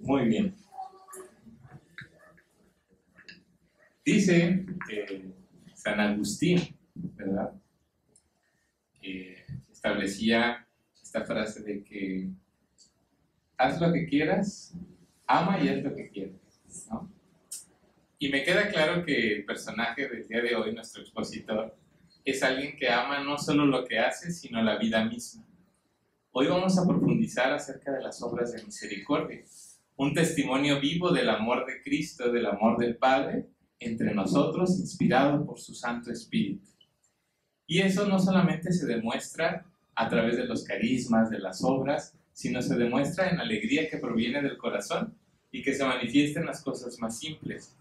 Muy bien. Dice San Agustín, ¿verdad? Establecía esta frase de que haz lo que quieras, ama y haz lo que quieras, ¿no? Y me queda claro que el personaje del día de hoy, nuestro expositor, es alguien que ama no solo lo que hace, sino la vida misma. Hoy vamos a profundizar acerca de las obras de misericordia, un testimonio vivo del amor de Cristo, del amor del Padre, entre nosotros, inspirado por su Santo Espíritu. Y eso no solamente se demuestra a través de los carismas, de las obras, sino se demuestra en la alegría que proviene del corazón y que se manifiesta en las cosas más simples.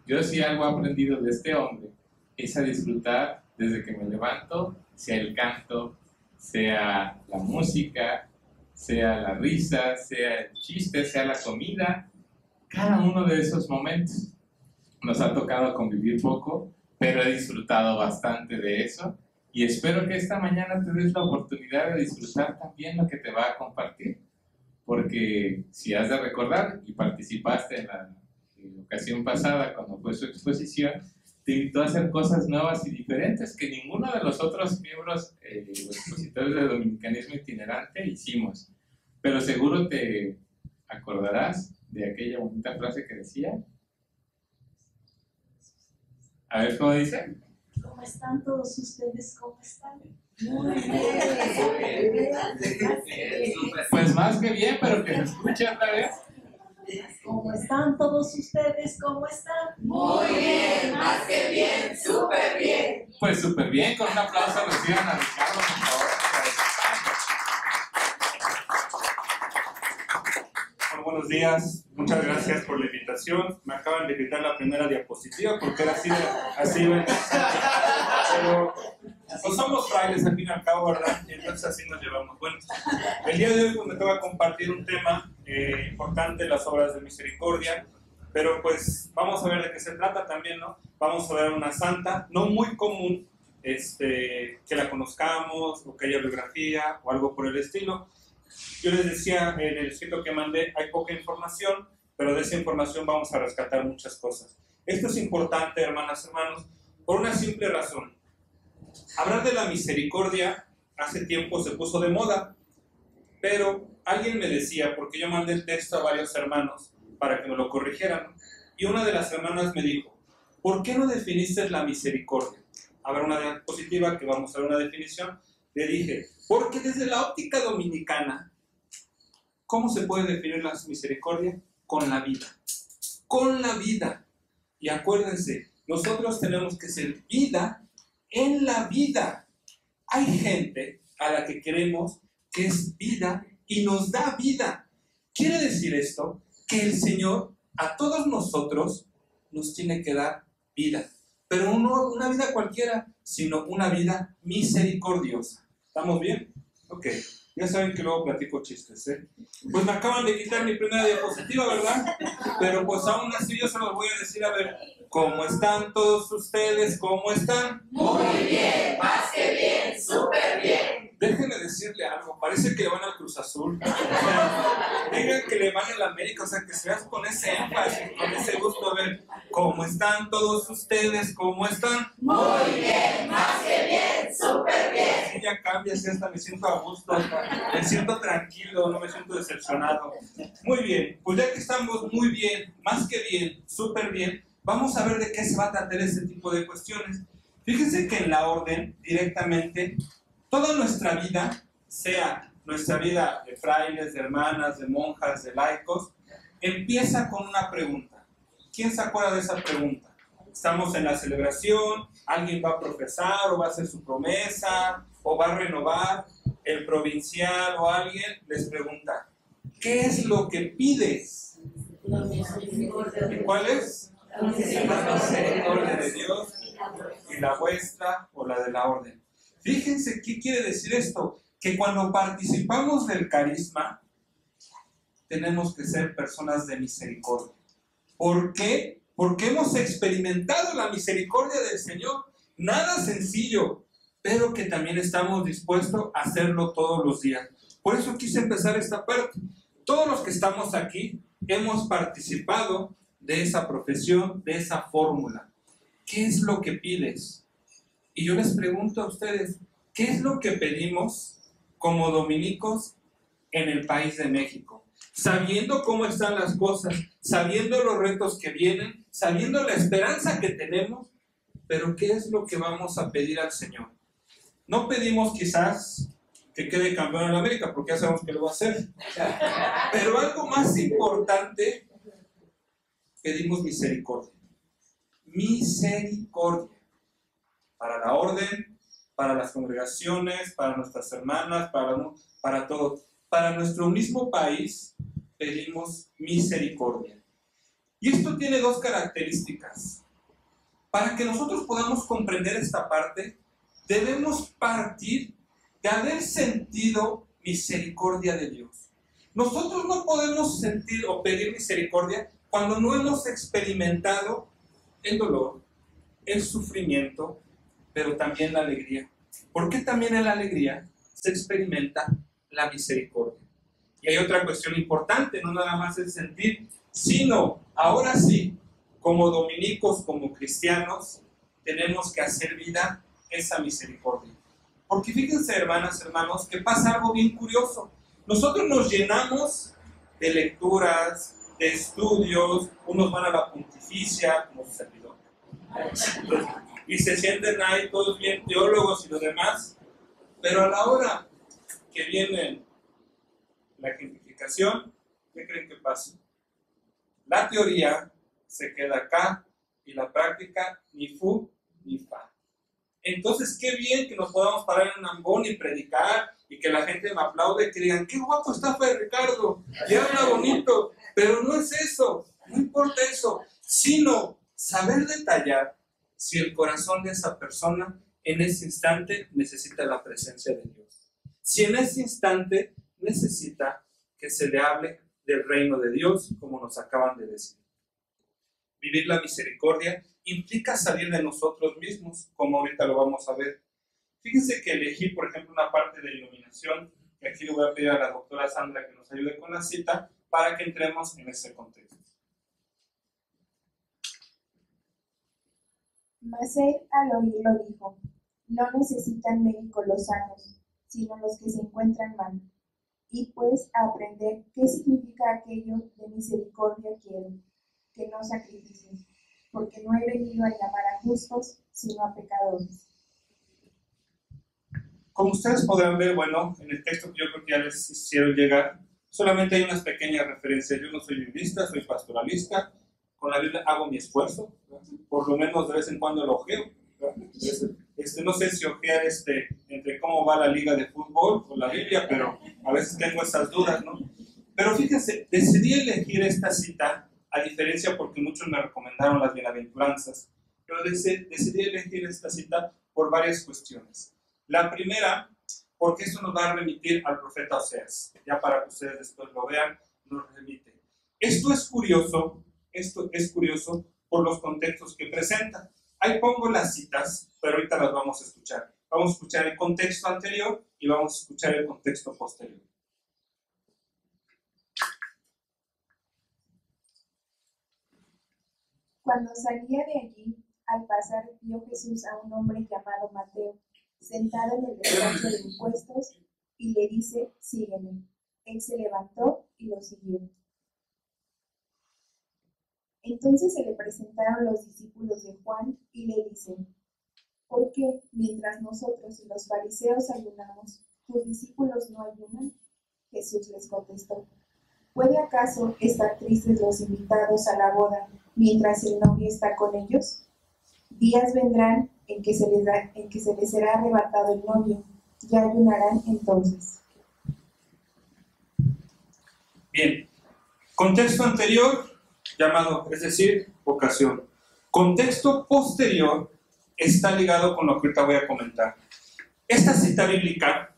Yo si algo he aprendido de este hombre es a disfrutar desde que me levanto, sea el canto, sea la música, sea la risa, sea el chiste, sea la comida, cada uno de esos momentos. Nos ha tocado convivir poco, pero he disfrutado bastante de eso y espero que esta mañana te des la oportunidad de disfrutar también lo que te va a compartir, porque si has de recordar y participaste en la ocasión pasada cuando fue su exposición, te invitó a hacer cosas nuevas y diferentes que ninguno de los otros miembros o expositores del dominicanismo itinerante hicimos. Pero seguro te acordarás de aquella bonita frase que decía. A ver cómo dice. ¿Cómo están todos ustedes? ¿Cómo están? Muy bien. Pues más que bien, pero que se escuche otra vez. ¿Cómo están todos ustedes? ¿Cómo están? Muy bien, más que bien, súper bien. Pues súper bien, con un aplauso reciban a Ricardo, por favor. Buenos días, muchas gracias por la invitación. Me acaban de quitar la primera diapositiva porque era así iba a empezar. Pero pues somos frailes al fin y al cabo, ¿verdad? Y entonces así nos llevamos. Bueno, el día de hoy pues me toca compartir un tema importante, las obras de misericordia. Pero pues vamos a ver de qué se trata también, ¿no? Vamos a ver una santa, no muy común, que la conozcamos o que haya biografía o algo por el estilo. Yo les decía en el escrito que mandé, hay poca información, pero de esa información vamos a rescatar muchas cosas. Esto es importante, hermanas, hermanos, por una simple razón. Hablar de la misericordia hace tiempo se puso de moda, pero alguien me decía, porque yo mandé el texto a varios hermanos para que me lo corrigieran, y una de las hermanas me dijo, ¿por qué no definiste la misericordia? Habrá una diapositiva que vamos a ver una definición. Le dije, porque desde la óptica dominicana, ¿cómo se puede definir la misericordia? Con la vida. Con la vida. Y acuérdense, nosotros tenemos que ser vida en la vida. Hay gente a la que queremos que es vida y nos da vida. Quiere decir esto, que el Señor a todos nosotros nos tiene que dar vida. Pero no una vida cualquiera, sino una vida misericordiosa. ¿Estamos bien? Ok. Ya saben que luego platico chistes, ¿eh? Pues me acaban de quitar mi primera diapositiva, ¿verdad? Pero pues aún así yo se los voy a decir, a ver, ¿cómo están todos ustedes? ¿Cómo están? Muy bien, más que bien, súper bien. Déjenme decirle algo, parece que le van al Cruz Azul. O sea, digan que le van a la América, o sea, que seas con ese énfasis, con ese gusto, a ver, ¿cómo están todos ustedes? ¿Cómo están? Muy bien, más que bien, súper bien. Sí, ya cambia, así hasta me siento a gusto, hasta me siento tranquilo, no me siento decepcionado. Muy bien, pues ya que estamos muy bien, más que bien, súper bien, vamos a ver de qué se va a tratar este tipo de cuestiones. Fíjense que en la orden, directamente, toda nuestra vida, sea nuestra vida de frailes, de hermanas, de monjas, de laicos, empieza con una pregunta. ¿Quién se acuerda de esa pregunta? Estamos en la celebración, alguien va a profesar o va a hacer su promesa o va a renovar, el provincial o alguien les pregunta, ¿qué es lo que pides? ¿Y cuál es? La misericordia de Dios y la vuestra o la de la orden. Fíjense qué quiere decir esto, que cuando participamos del carisma tenemos que ser personas de misericordia. ¿Por qué? Porque hemos experimentado la misericordia del Señor. Nada sencillo, pero que también estamos dispuestos a hacerlo todos los días. Por eso quise empezar esta parte. Todos los que estamos aquí hemos participado de esa profesión, de esa fórmula. ¿Qué es lo que pides? Y yo les pregunto a ustedes, ¿qué es lo que pedimos como dominicos en el país de México? Sabiendo cómo están las cosas, sabiendo los retos que vienen, sabiendo la esperanza que tenemos, pero ¿qué es lo que vamos a pedir al Señor? No pedimos quizás que quede campeón en América, porque ya sabemos que lo va a hacer. Pero algo más importante, pedimos misericordia. Misericordia. Para la orden, para las congregaciones, para nuestras hermanas, para todo. Para nuestro mismo país, pedimos misericordia. Y esto tiene dos características. Para que nosotros podamos comprender esta parte, debemos partir de haber sentido misericordia de Dios. Nosotros no podemos sentir o pedir misericordia cuando no hemos experimentado el dolor, el sufrimiento, pero también la alegría. Porque también en la alegría se experimenta la misericordia. Y hay otra cuestión importante, no nada más el sentir, sino ahora sí, como dominicos, como cristianos, tenemos que hacer vida esa misericordia. Porque fíjense, hermanas, hermanos, que pasa algo bien curioso. Nosotros nos llenamos de lecturas, de estudios, unos van a la pontificia, como su servidor, y se sienten ahí todos bien teólogos y lo demás, pero a la hora que viene la ejemplificación, ¿qué creen que pasa? La teoría se queda acá y la práctica ni fu ni fa. Entonces, qué bien que nos podamos parar en un ambón y predicar y que la gente me aplaude y que digan, qué guapo está Fray Ricardo, y habla bonito, pero no es eso, no importa eso, sino saber detallar si el corazón de esa persona en ese instante necesita la presencia de Dios. Si en ese instante necesita que se le hable del reino de Dios, como nos acaban de decir. Vivir la misericordia implica salir de nosotros mismos, como ahorita lo vamos a ver. Fíjense que elegí, por ejemplo, una parte de iluminación, que aquí le voy a pedir a la doctora Sandra que nos ayude con la cita, para que entremos en ese contexto. Mas él al oírlo dijo, no necesitan médicos los sanos, sino los que se encuentran mal. Y pues a aprender qué significa aquello de misericordia quiero, que no sacrificios, porque no he venido a llamar a justos, sino a pecadores. Como ustedes podrán ver, bueno, en el texto que yo creo que ya les hicieron llegar, solamente hay unas pequeñas referencias. Yo no soy biblista, soy pastoralista. Con la Biblia hago mi esfuerzo, ¿verdad? Por lo menos de vez en cuando lo ojeo. No sé si ojear entre cómo va la liga de fútbol o la Biblia, pero a veces tengo esas dudas, ¿no? Pero fíjense, decidí elegir esta cita, a diferencia porque muchos me recomendaron las bienaventuranzas, pero decidí elegir esta cita por varias cuestiones. La primera, porque esto nos va a remitir al profeta Oseas, ya para que ustedes después lo vean, nos remite. Esto es curioso por los contextos que presenta. Ahí pongo las citas, pero ahorita las vamos a escuchar. Vamos a escuchar el contexto anterior y vamos a escuchar el contexto posterior. Cuando salía de allí, al pasar vio Jesús a un hombre llamado Mateo, sentado en el despacho de impuestos, y le dice, sígueme. Él se levantó y lo siguió. Entonces se le presentaron los discípulos de Juan y le dicen, ¿por qué, mientras nosotros y los fariseos ayunamos, tus discípulos no ayunan? Jesús les contestó, ¿puede acaso estar tristes los invitados a la boda mientras el novio está con ellos? Días vendrán en que se les será arrebatado el novio, ya ayunarán entonces. Bien, contexto anterior, llamado, es decir, vocación. Contexto posterior está ligado con lo que ahorita voy a comentar. Esta cita bíblica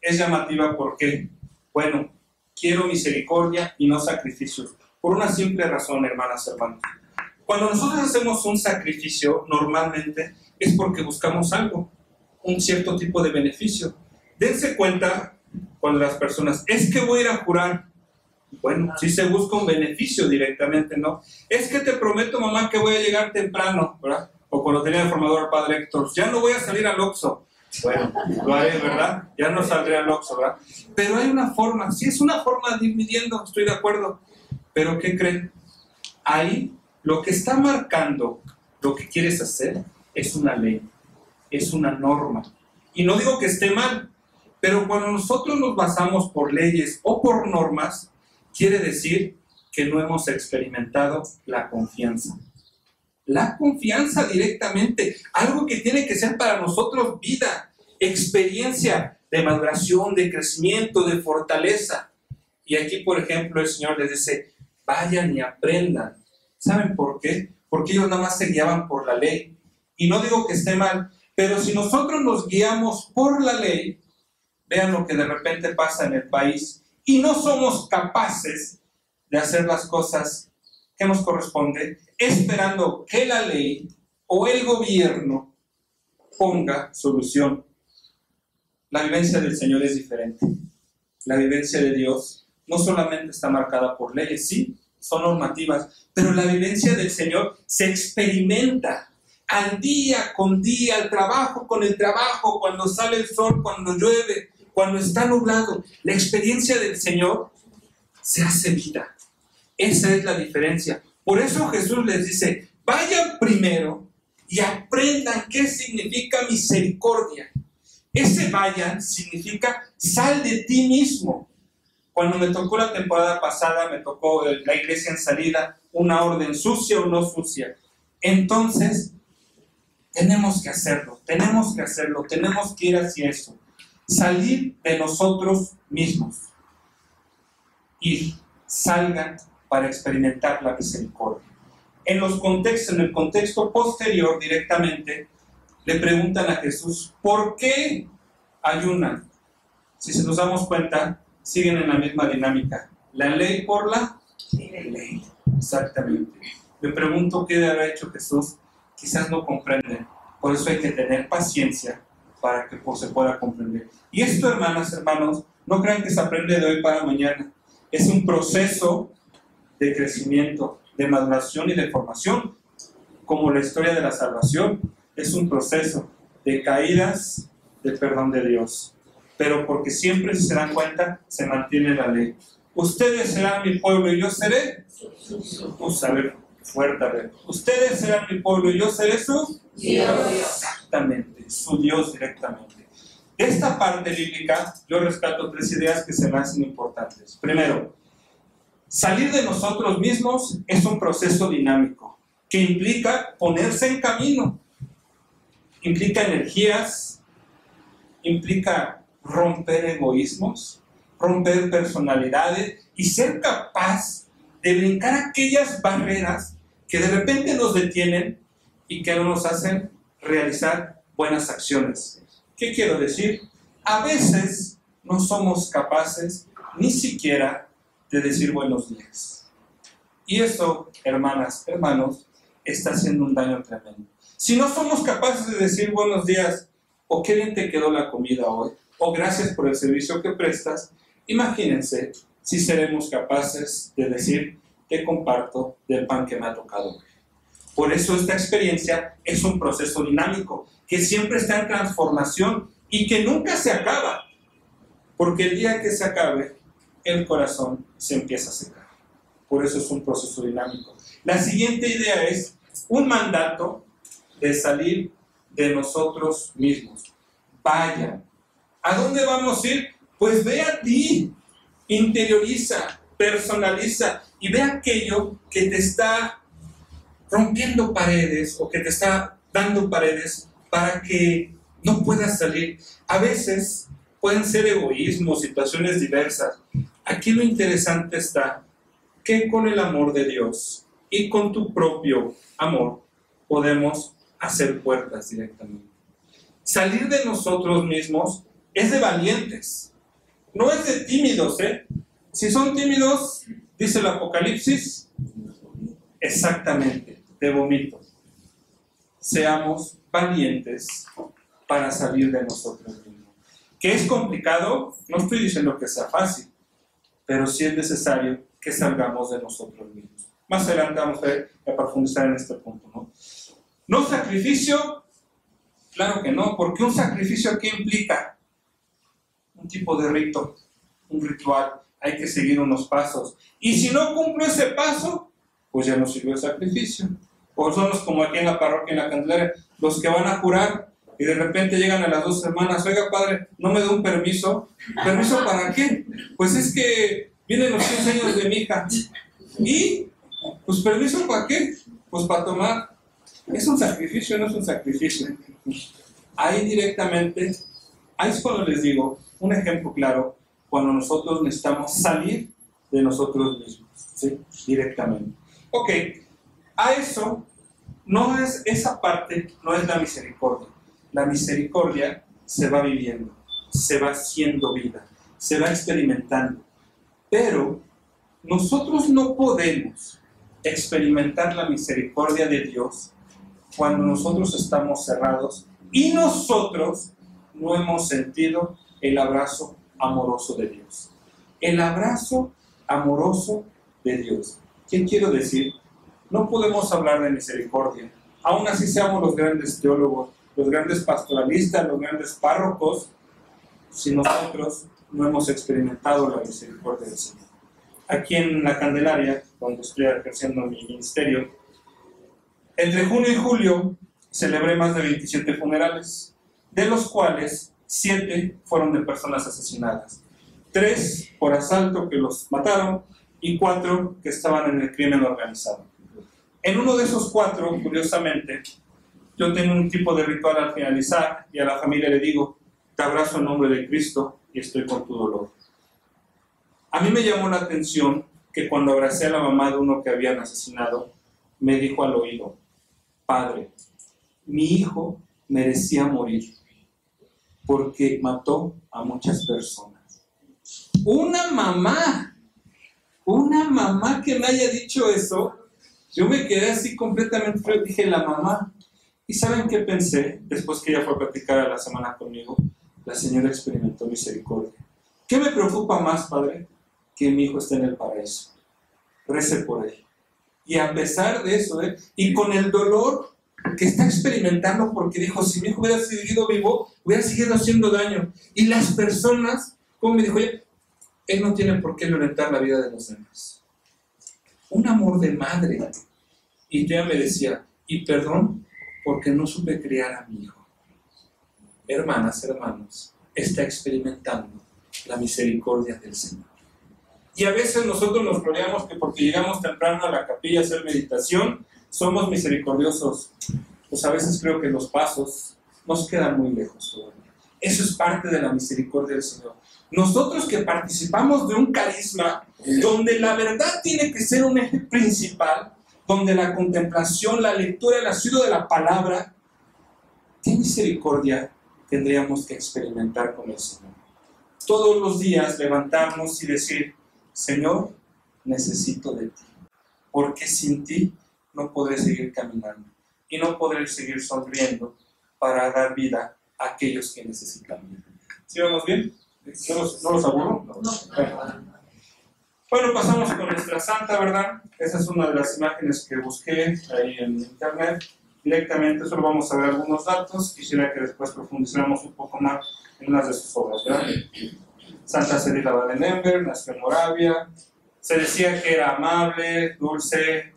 es llamativa porque, bueno, quiero misericordia y no sacrificios, por una simple razón, hermanas y hermanos. Cuando nosotros hacemos un sacrificio, normalmente es porque buscamos algo, un cierto tipo de beneficio. Dense cuenta cuando las personas, es que voy a ir a jurar, Bueno, sí se busca un beneficio directamente, ¿no? Es que te prometo, mamá, que voy a llegar temprano, ¿verdad? O cuando tenía de formador al padre Héctor, ya no voy a salir al Oxxo. Bueno, lo haré, ¿verdad? Ya no saldré al Oxxo, ¿verdad? Pero hay una forma, sí es una forma de ir midiendo, estoy de acuerdo. Pero ¿qué creen? Ahí lo que está marcando lo que quieres hacer es una ley, es una norma. Y no digo que esté mal, pero cuando nosotros nos basamos por leyes o por normas, quiere decir que no hemos experimentado la confianza. La confianza directamente, algo que tiene que ser para nosotros vida, experiencia de maduración, de crecimiento, de fortaleza. Y aquí, por ejemplo, el Señor les dice, vayan y aprendan. ¿Saben por qué? Porque ellos nada más se guiaban por la ley. Y no digo que esté mal, pero si nosotros nos guiamos por la ley, vean lo que de repente pasa en el país, y no somos capaces de hacer las cosas que nos corresponde, esperando que la ley o el gobierno ponga solución. La vivencia del Señor es diferente. La vivencia de Dios no solamente está marcada por leyes, sí, son normativas, pero la vivencia del Señor se experimenta al día con día, al trabajo con el trabajo, cuando sale el sol, cuando llueve, cuando está nublado. La experiencia del Señor se hace vida. Esa es la diferencia. Por eso Jesús les dice, vayan primero y aprendan qué significa misericordia. Ese vayan significa sal de ti mismo. Cuando me tocó la temporada pasada, me tocó la iglesia en salida, una orden sucia o no sucia. Entonces, tenemos que hacerlo, tenemos que ir hacia eso. Salir de nosotros mismos. Ir, salgan para experimentar la misericordia. En el contexto posterior directamente, le preguntan a Jesús, ¿por qué ayunan? Si se nos damos cuenta, siguen en la misma dinámica. La ley por la ley. Exactamente. Me pregunto qué habrá hecho Jesús. Quizás no comprenden. Por eso hay que tener paciencia para que se pueda comprender. Y esto, hermanas, hermanos, no crean que se aprende de hoy para mañana. Es un proceso de crecimiento, de maduración y de formación. Como la historia de la salvación, es un proceso de caídas, de perdón de Dios. Pero porque siempre, si se dan cuenta, se mantiene la ley. Ustedes serán mi pueblo y yo seré. A ver, fuerte, a ver. Ustedes serán mi pueblo y yo seré su Dios. Exactamente, su Dios directamente. De esta parte bíblica, yo rescato 3 ideas que se me hacen importantes. Primero, salir de nosotros mismos es un proceso dinámico que implica ponerse en camino. Implica energías, implica romper egoísmos, romper personalidades y ser capaz de brincar aquellas barreras que de repente nos detienen y que no nos hacen realizar buenas acciones. ¿Qué quiero decir? A veces no somos capaces ni siquiera de decir buenos días. Y eso, hermanas, hermanos, está haciendo un daño tremendo. Si no somos capaces de decir buenos días, o qué bien te quedó la comida hoy, o gracias por el servicio que prestas, imagínense si seremos capaces de decir, te comparto del pan que me ha tocado hoy. Por eso esta experiencia es un proceso dinámico, que siempre está en transformación y que nunca se acaba, porque el día que se acabe, el corazón se empieza a secar. Por eso es un proceso dinámico. La siguiente idea es un mandato de salir de nosotros mismos. Vaya. ¿A dónde vamos a ir? Pues ve a ti, interioriza, personaliza y ve aquello que te está rompiendo paredes o que te está dando paredes para que no puedas salir. A veces pueden ser egoísmos, situaciones diversas. Aquí lo interesante está que con el amor de Dios y con tu propio amor podemos hacer puertas directamente. Salir de nosotros mismos es de valientes, no es de tímidos, ¿eh? Si son tímidos, dice el Apocalipsis, exactamente, de vomito. Seamos valientes para salir de nosotros mismos. ¿Que es complicado? No estoy diciendo que sea fácil, pero sí es necesario que salgamos de nosotros mismos. Más adelante vamos a profundizar en este punto, ¿no? ¿No sacrificio? Claro que no, porque un sacrificio, ¿qué implica? Un tipo de rito, un ritual, hay que seguir unos pasos. Y si no cumplo ese paso, pues ya no sirvió el sacrificio. O son los como aquí en la parroquia, en la Candelaria, los que van a jurar y de repente llegan a las 2 semanas, oiga padre, ¿no me da un permiso? ¿Permiso para qué? Pues es que vienen los 15 años de mi hija. ¿Y? Pues permiso para qué? Pues para tomar. ¿Es un sacrificio o no es un sacrificio? Ahí directamente, ahí es cuando les digo, un ejemplo claro, cuando nosotros necesitamos salir de nosotros mismos, ¿sí? Directamente. Ok, a eso no es, esa parte no es la misericordia. La misericordia se va viviendo, se va haciendo vida, se va experimentando. Pero nosotros no podemos experimentar la misericordia de Dios cuando nosotros estamos cerrados y nosotros no hemos sentido el abrazo amoroso de Dios. El abrazo amoroso de Dios. ¿Qué quiero decir? No podemos hablar de misericordia. Aún así seamos los grandes teólogos, los grandes pastoralistas, los grandes párrocos, si nosotros no hemos experimentado la misericordia del Señor. Aquí en la Candelaria, donde estoy ejerciendo mi ministerio, entre junio y julio celebré más de 27 funerales, de los cuales 7 fueron de personas asesinadas, 3 por asalto que los mataron y 4 que estaban en el crimen organizado. En uno de esos 4, curiosamente, yo tengo un tipo de ritual al finalizar y a la familia le digo, te abrazo en nombre de Cristo y estoy con tu dolor. A mí me llamó la atención que cuando abracé a la mamá de uno que habían asesinado, me dijo al oído, Padre, mi hijo merecía morir porque mató a muchas personas. Una mamá que me haya dicho eso, yo me quedé así completamente frío, dije, la mamá. ¿Y saben qué pensé? Después que ella fue a platicar a la semana conmigo, la señora experimentó misericordia. ¿Qué me preocupa más, Padre? Que mi hijo esté en el paraíso. Rece por él. Y a pesar de eso, y con el dolor que está experimentando, porque dijo, si mi hijo hubiera seguido vivo, hubiera seguido haciendo daño. Y las personas, como me dijo, oye, él no tiene por qué violentar la vida de los demás. Un amor de madre. Y ella me decía, y perdón, porque no supe criar a mi hijo. Hermanas, hermanos, está experimentando la misericordia del Señor. Y a veces nosotros nos gloriamos que porque llegamos temprano a la capilla a hacer meditación, somos misericordiosos. Pues a veces creo que los pasos nos quedan muy lejos todavía. Eso es parte de la misericordia del Señor. Nosotros que participamos de un carisma donde la verdad tiene que ser un eje principal, donde la contemplación, la lectura, el estudio de la palabra, ¿qué misericordia tendríamos que experimentar con el Señor? Todos los días levantarnos y decir, Señor, necesito de ti, porque sin ti no podré seguir caminando y no podré seguir sonriendo para dar vida a aquellos que necesitan vida. ¿Sí vamos bien? ¿No los aburro? No. Bueno, pasamos con nuestra santa, ¿verdad? Esa es una de las imágenes que busqué ahí en internet. Directamente solo vamos a ver algunos datos. Quisiera que después profundizáramos un poco más en unas de sus obras, ¿verdad? Santa Cecilia Badenenberg, nació en Moravia. Se decía que era amable, dulce,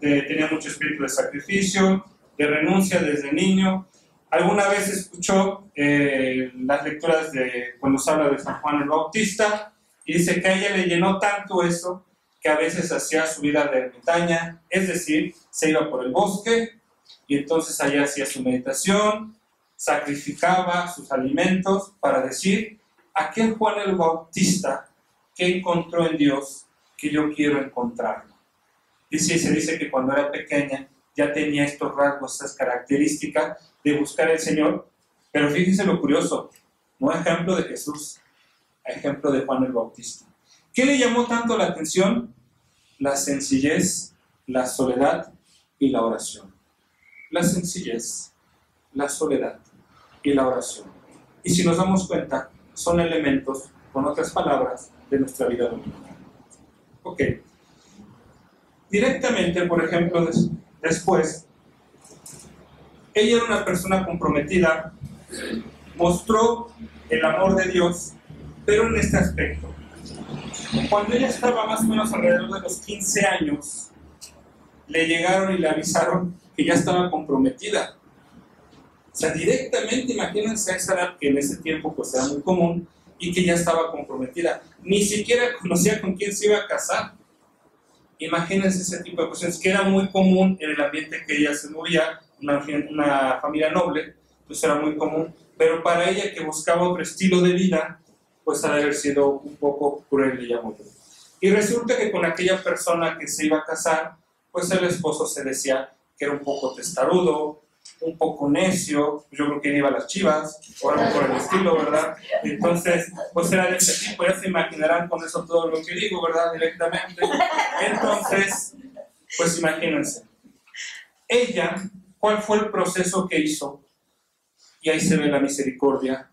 tenía mucho espíritu de sacrificio, de renuncia desde niño. Alguna vez escuchó las lecturas de cuando se habla de San Juan el Bautista y dice que a ella le llenó tanto eso que a veces hacía su vida de ermitaña, es decir, se iba por el bosque y entonces allá hacía su meditación, sacrificaba sus alimentos para decir, aquel Juan el Bautista que encontró en Dios que yo quiero encontrarlo. Se dice que cuando era pequeña ya tenía estos rasgos, estas características de buscar al Señor, pero fíjense lo curioso, no ejemplo de Jesús, ejemplo de Juan el Bautista. ¿Qué le llamó tanto la atención? La sencillez, la soledad y la oración. La sencillez, la soledad y la oración. Y si nos damos cuenta, son elementos, con otras palabras, de nuestra vida dominical. Ok. Directamente, por ejemplo, después, ella era una persona comprometida, mostró el amor de Dios, pero en este aspecto. Cuando ella estaba más o menos alrededor de los 15 años, le llegaron y le avisaron que ya estaba comprometida. O sea, directamente, imagínense a esa edad, que en ese tiempo pues era muy común, y que ya estaba comprometida. Ni siquiera conocía con quién se iba a casar. Imagínense ese tipo de cuestiones, que era muy común en el ambiente que ella se movía, una familia noble, pues era muy común, pero para ella, que buscaba otro estilo de vida, pues ha de haber sido un poco cruel, le llamo yo. Y resulta que con aquella persona que se iba a casar, pues el esposo se decía que era un poco testarudo, un poco necio, yo creo que iba a las Chivas, o algo por el estilo, ¿verdad? Entonces, pues era de ese tipo, ya se imaginarán con eso todo lo que digo, ¿verdad? Directamente. Entonces, pues imagínense. Ella, ¿cuál fue el proceso que hizo? Y ahí se ve la misericordia.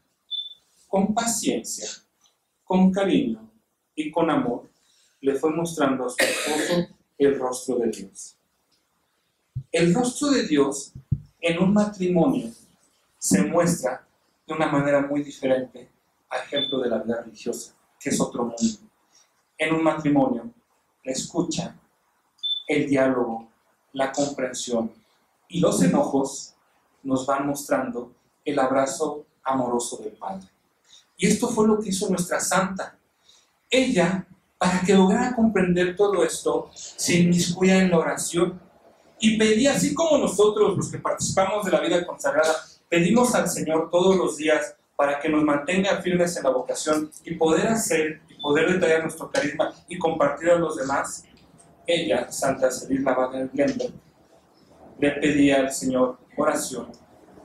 Con paciencia, con cariño y con amor, le fue mostrando a su esposo el rostro de Dios. El rostro de Dios en un matrimonio se muestra de una manera muy diferente al ejemplo de la vida religiosa, que es otro mundo. En un matrimonio, la escucha, el diálogo, la comprensión y los enojos nos van mostrando el abrazo amoroso del Padre. Y esto fue lo que hizo nuestra santa. Ella, para que lograra comprender todo esto, se inmiscuía en la oración y pedía, así como nosotros, los que participamos de la vida consagrada, pedimos al Señor todos los días para que nos mantenga firmes en la vocación y poder hacer y poder detallar nuestro carisma y compartir a los demás. Ella, Santa Cecilia Abad Glemberg, le pedía al Señor oración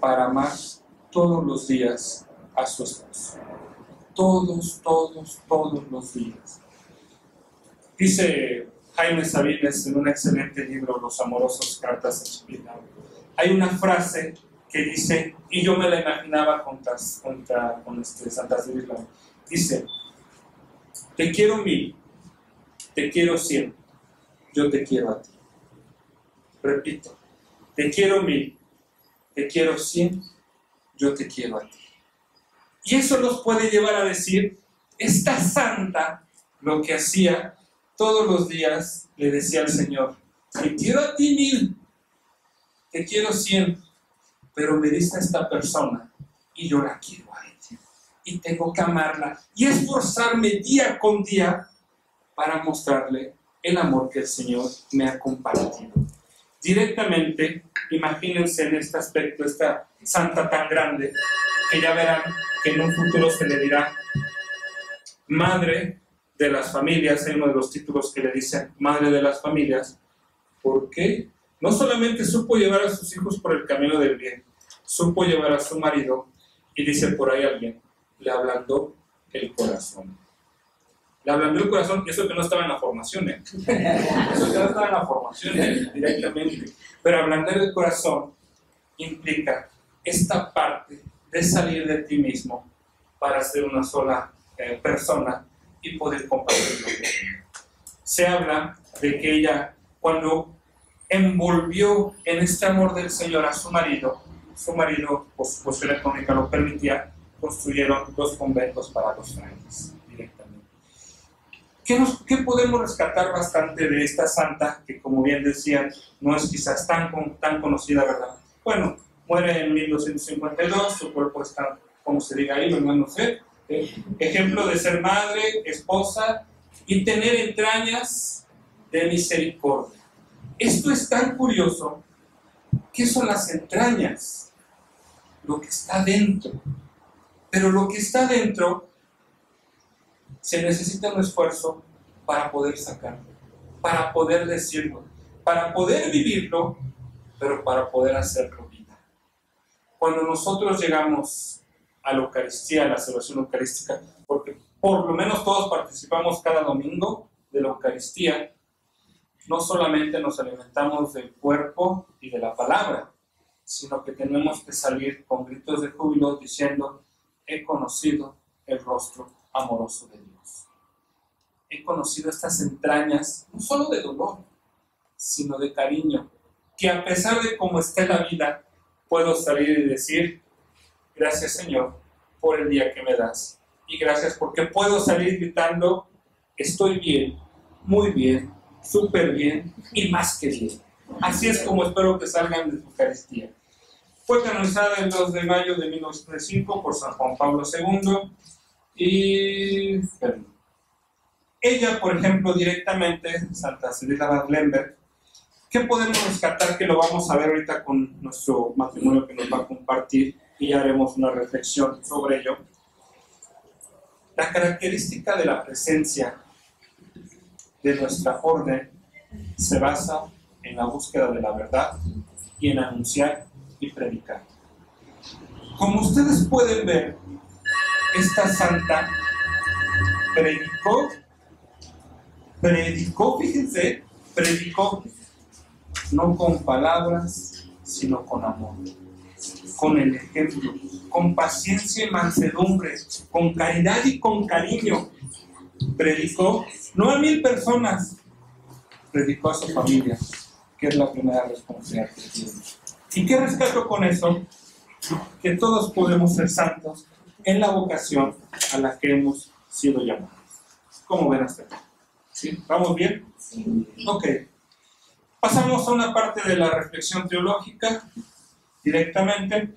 para amar todos los días a su esposo. Todos los días. Dice Jaime Sabines en un excelente libro, Los amorosos, cartas explicadas. Hay una frase que dice, y yo me la imaginaba con Santa Cecilia, dice: te quiero 1000, te quiero 100, yo te quiero a ti. Repito, te quiero 1000, te quiero 100, yo te quiero a ti. Y eso nos puede llevar a decir, esta santa lo que hacía todos los días, le decía al Señor: te quiero a ti 1000, te quiero 100, pero me diste a esta persona y yo la quiero a ella. Y tengo que amarla y esforzarme día con día para mostrarle el amor que el Señor me ha compartido. Directamente, imagínense en este aspecto, esta santa tan grande, que ya verán que en un futuro se le dirá Madre de las Familias. Hay uno de los títulos que le dicen Madre de las Familias, porque no solamente supo llevar a sus hijos por el camino del bien, supo llevar a su marido, y dice por ahí alguien, le ablandó el corazón. Le ablandó el corazón, y eso que no estaba en la formación, Eso que no estaba en la formación, directamente. Pero ablandar el corazón implica esta parte de salir de ti mismo para ser una sola persona y poder compartirlo. Se habla de que ella, cuando envolvió en este amor del Señor a su marido, por su posición económica lo permitía, construyeron 2 conventos para los frailes directamente. ¿Qué podemos rescatar bastante de esta santa, que como bien decían, no es quizás tan conocida, ¿verdad? Bueno, muere en 1252, su cuerpo está, como se diga ahí, no sé, ejemplo de ser madre, esposa y tener entrañas de misericordia. Esto es tan curioso. ¿Qué son las entrañas? Lo que está dentro. Pero lo que está dentro se necesita un esfuerzo para poder sacarlo, para poder decirlo, para poder vivirlo, pero para poder hacerlo vida. Cuando nosotros llegamos a la Eucaristía, a la celebración eucarística, porque por lo menos todos participamos cada domingo de la Eucaristía, no solamente nos alimentamos del cuerpo y de la palabra, sino que tenemos que salir con gritos de júbilo diciendo: he conocido el rostro amoroso de Dios. he conocido estas entrañas, no solo de dolor, sino de cariño, que a pesar de cómo esté la vida, puedo salir y decir, gracias Señor por el día que me das, y gracias porque puedo salir gritando, estoy bien, muy bien, súper bien y más que bien. Así es como espero que salgan de tu Eucaristía. Fue canonizada el 2 de mayo de 1905 por San Juan Pablo II y ella, por ejemplo, directamente, Santa Cecilia Bad Lemberg, ¿qué podemos rescatar? Que lo vamos a ver ahorita con nuestro matrimonio que nos va a compartir y ya haremos una reflexión sobre ello. La característica de la presencia de nuestra orden se basa en la búsqueda de la verdad y en anunciar y predicar. Como ustedes pueden ver, esta santa predicó no con palabras, sino con amor, con el ejemplo, con paciencia y mansedumbre, con caridad y con cariño. Predicó no a 1000 personas, predicó a su familia, que es la primera responsabilidad que tiene. ¿Y qué rescato con eso? Que todos podemos ser santos en la vocación a la que hemos sido llamados. ¿Cómo ven hasta aquí? ¿Sí? ¿Vamos bien? Sí. Ok. Pasamos a una parte de la reflexión teológica directamente.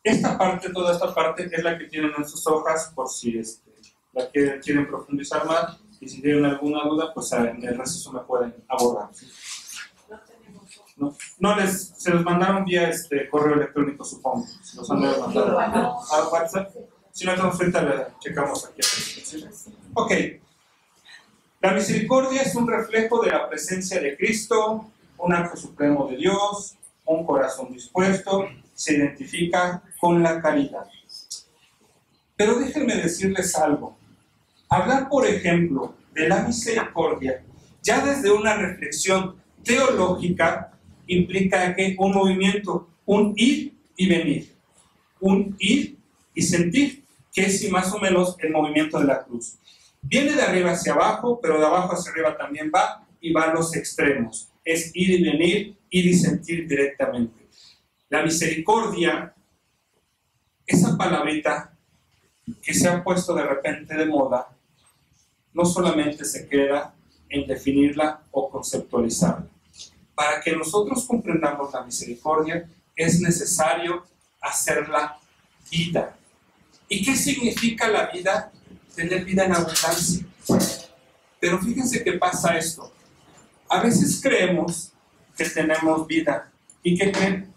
Toda esta parte es la que tienen en sus hojas por si la quieren profundizar más, y si tienen alguna duda, pues en el receso me pueden abordar. ¿Sí? Se los mandaron vía correo electrónico, supongo. Si los han mandado a WhatsApp. Si no, entonces ahorita la checamos aquí. ¿Sí? Ok. La misericordia es un reflejo de la presencia de Cristo, un acto supremo de Dios, un corazón dispuesto, se identifica con la caridad. Pero déjenme decirles algo. Hablar, por ejemplo, de la misericordia, ya desde una reflexión teológica, implica que un movimiento, un ir y venir, un ir y sentir, que es más o menos el movimiento de la cruz. Viene de arriba hacia abajo, pero de abajo hacia arriba también va, y va a los extremos. Es ir y venir, ir y sentir directamente. La misericordia, esa palabrita que se ha puesto de repente de moda, no solamente se queda en definirla o conceptualizarla. Para que nosotros comprendamos la misericordia, es necesario hacerla vida. ¿Y qué significa la vida? Tener vida en abundancia. Pero fíjense que pasa esto. A veces creemos que tenemos vida. ¿Y qué creen?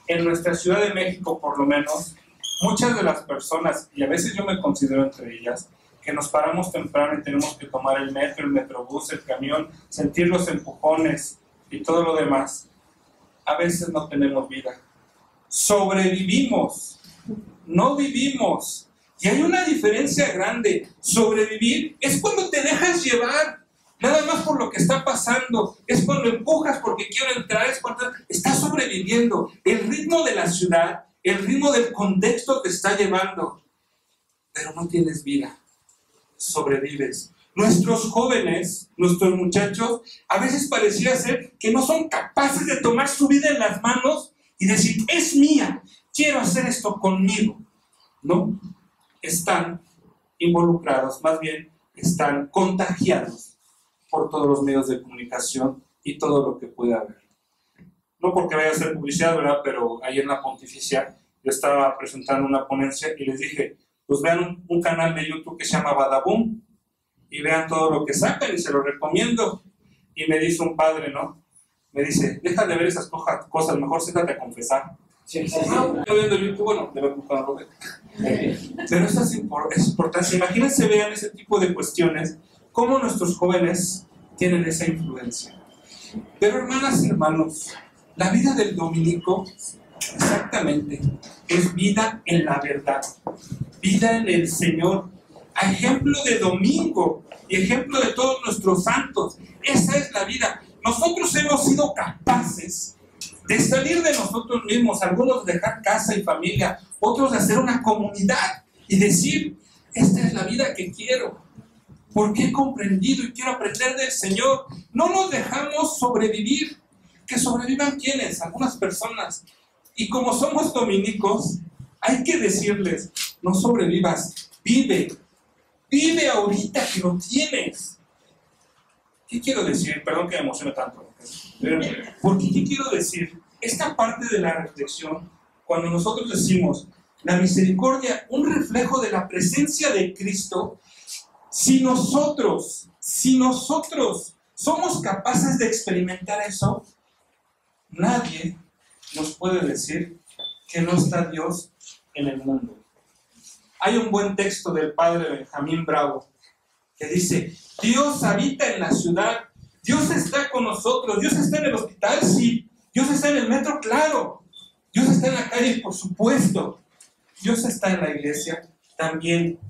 En nuestra Ciudad de México, por lo menos, muchas de las personas, y a veces yo me considero entre ellas, que nos paramos temprano y tenemos que tomar el metro, el metrobús, el camión, sentir los empujones y todo lo demás, a veces no tenemos vida. Sobrevivimos, no vivimos. Y hay una diferencia grande. Sobrevivir es cuando te dejas llevar, nada más por lo que está pasando. Es cuando empujas porque quiero entrar, es cuando estás sobreviviendo. El ritmo de la ciudad, el ritmo del contexto te está llevando. Pero no tienes vida. Sobrevives. Nuestros jóvenes, nuestros muchachos, a veces pareciera ser que no son capaces de tomar su vida en las manos y decir, es mía, quiero hacer esto conmigo. No, están involucrados, más bien están contagiados por todos los medios de comunicación y todo lo que pueda haber. No porque vaya a hacer publicidad, ¿verdad? Pero ayer en la Pontificia yo estaba presentando una ponencia y les dije, pues vean un canal de YouTube que se llama Badaboom y vean todo lo que sacan y se lo recomiendo. Y me dice un padre, ¿no? Me dice, deja de ver esas cosas, mejor siéntate a confesar. Sí. Estoy viendo YouTube, bueno, de ver cuando lo ve. Pero eso es importante. Imagínense, vean ese tipo de cuestiones, cómo nuestros jóvenes tienen esa influencia. Pero hermanas y hermanos, la vida del dominico, exactamente, es vida en la verdad, vida en el Señor, a ejemplo de domingo y ejemplo de todos nuestros santos. Esa es la vida. Nosotros hemos sido capaces de salir de nosotros mismos, algunos de dejar casa y familia, otros de hacer una comunidad y decir, esta es la vida que quiero. porque he comprendido y quiero aprender del Señor. No nos dejamos sobrevivir. ¿Que sobrevivan quiénes? Algunas personas. Y como somos dominicos, hay que decirles, no sobrevivas, vive. Vive ahorita que lo tienes. ¿Qué quiero decir? Perdón que me emocione tanto. Porque ¿qué quiero decir? Esta parte de la reflexión, cuando nosotros decimos la misericordia, un reflejo de la presencia de Cristo, si nosotros somos capaces de experimentar eso, nadie nos puede decir que no está Dios en el mundo. Hay un buen texto del padre Benjamín Bravo que dice, Dios habita en la ciudad, Dios está con nosotros, Dios está en el hospital, sí, Dios está en el metro, claro, Dios está en la calle, por supuesto, Dios está en la iglesia, también,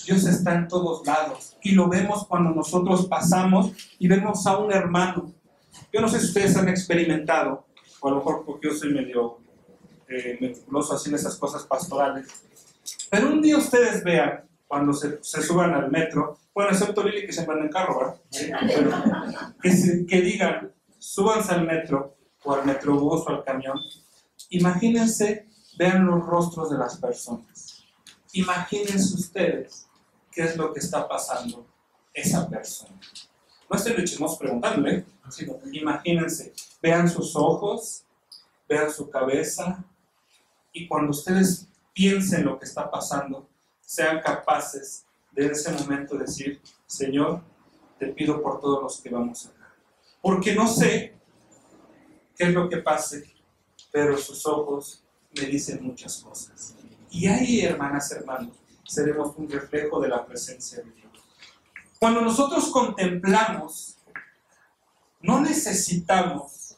Dios está en todos lados, y lo vemos cuando nosotros pasamos y vemos a un hermano. Yo no sé si ustedes han experimentado, o a lo mejor porque yo soy medio meticuloso así en esas cosas pastorales, pero un día ustedes vean, cuando se suban al metro, bueno, excepto Lili que se van en carro, ¿verdad? Pero que digan, súbanse al metro, o al metrobús, o al camión, imagínense, vean los rostros de las personas. Imagínense ustedes qué es lo que está pasando esa persona. No estoy de chismoso preguntándole, sino imagínense, vean sus ojos, vean su cabeza, y cuando ustedes piensen lo que está pasando, sean capaces de en ese momento decir, Señor, te pido por todos los que vamos acá. Porque no sé qué es lo que pase, pero sus ojos me dicen muchas cosas. Y ahí, hermanas, hermanos, seremos un reflejo de la presencia de Dios. Cuando nosotros contemplamos, no necesitamos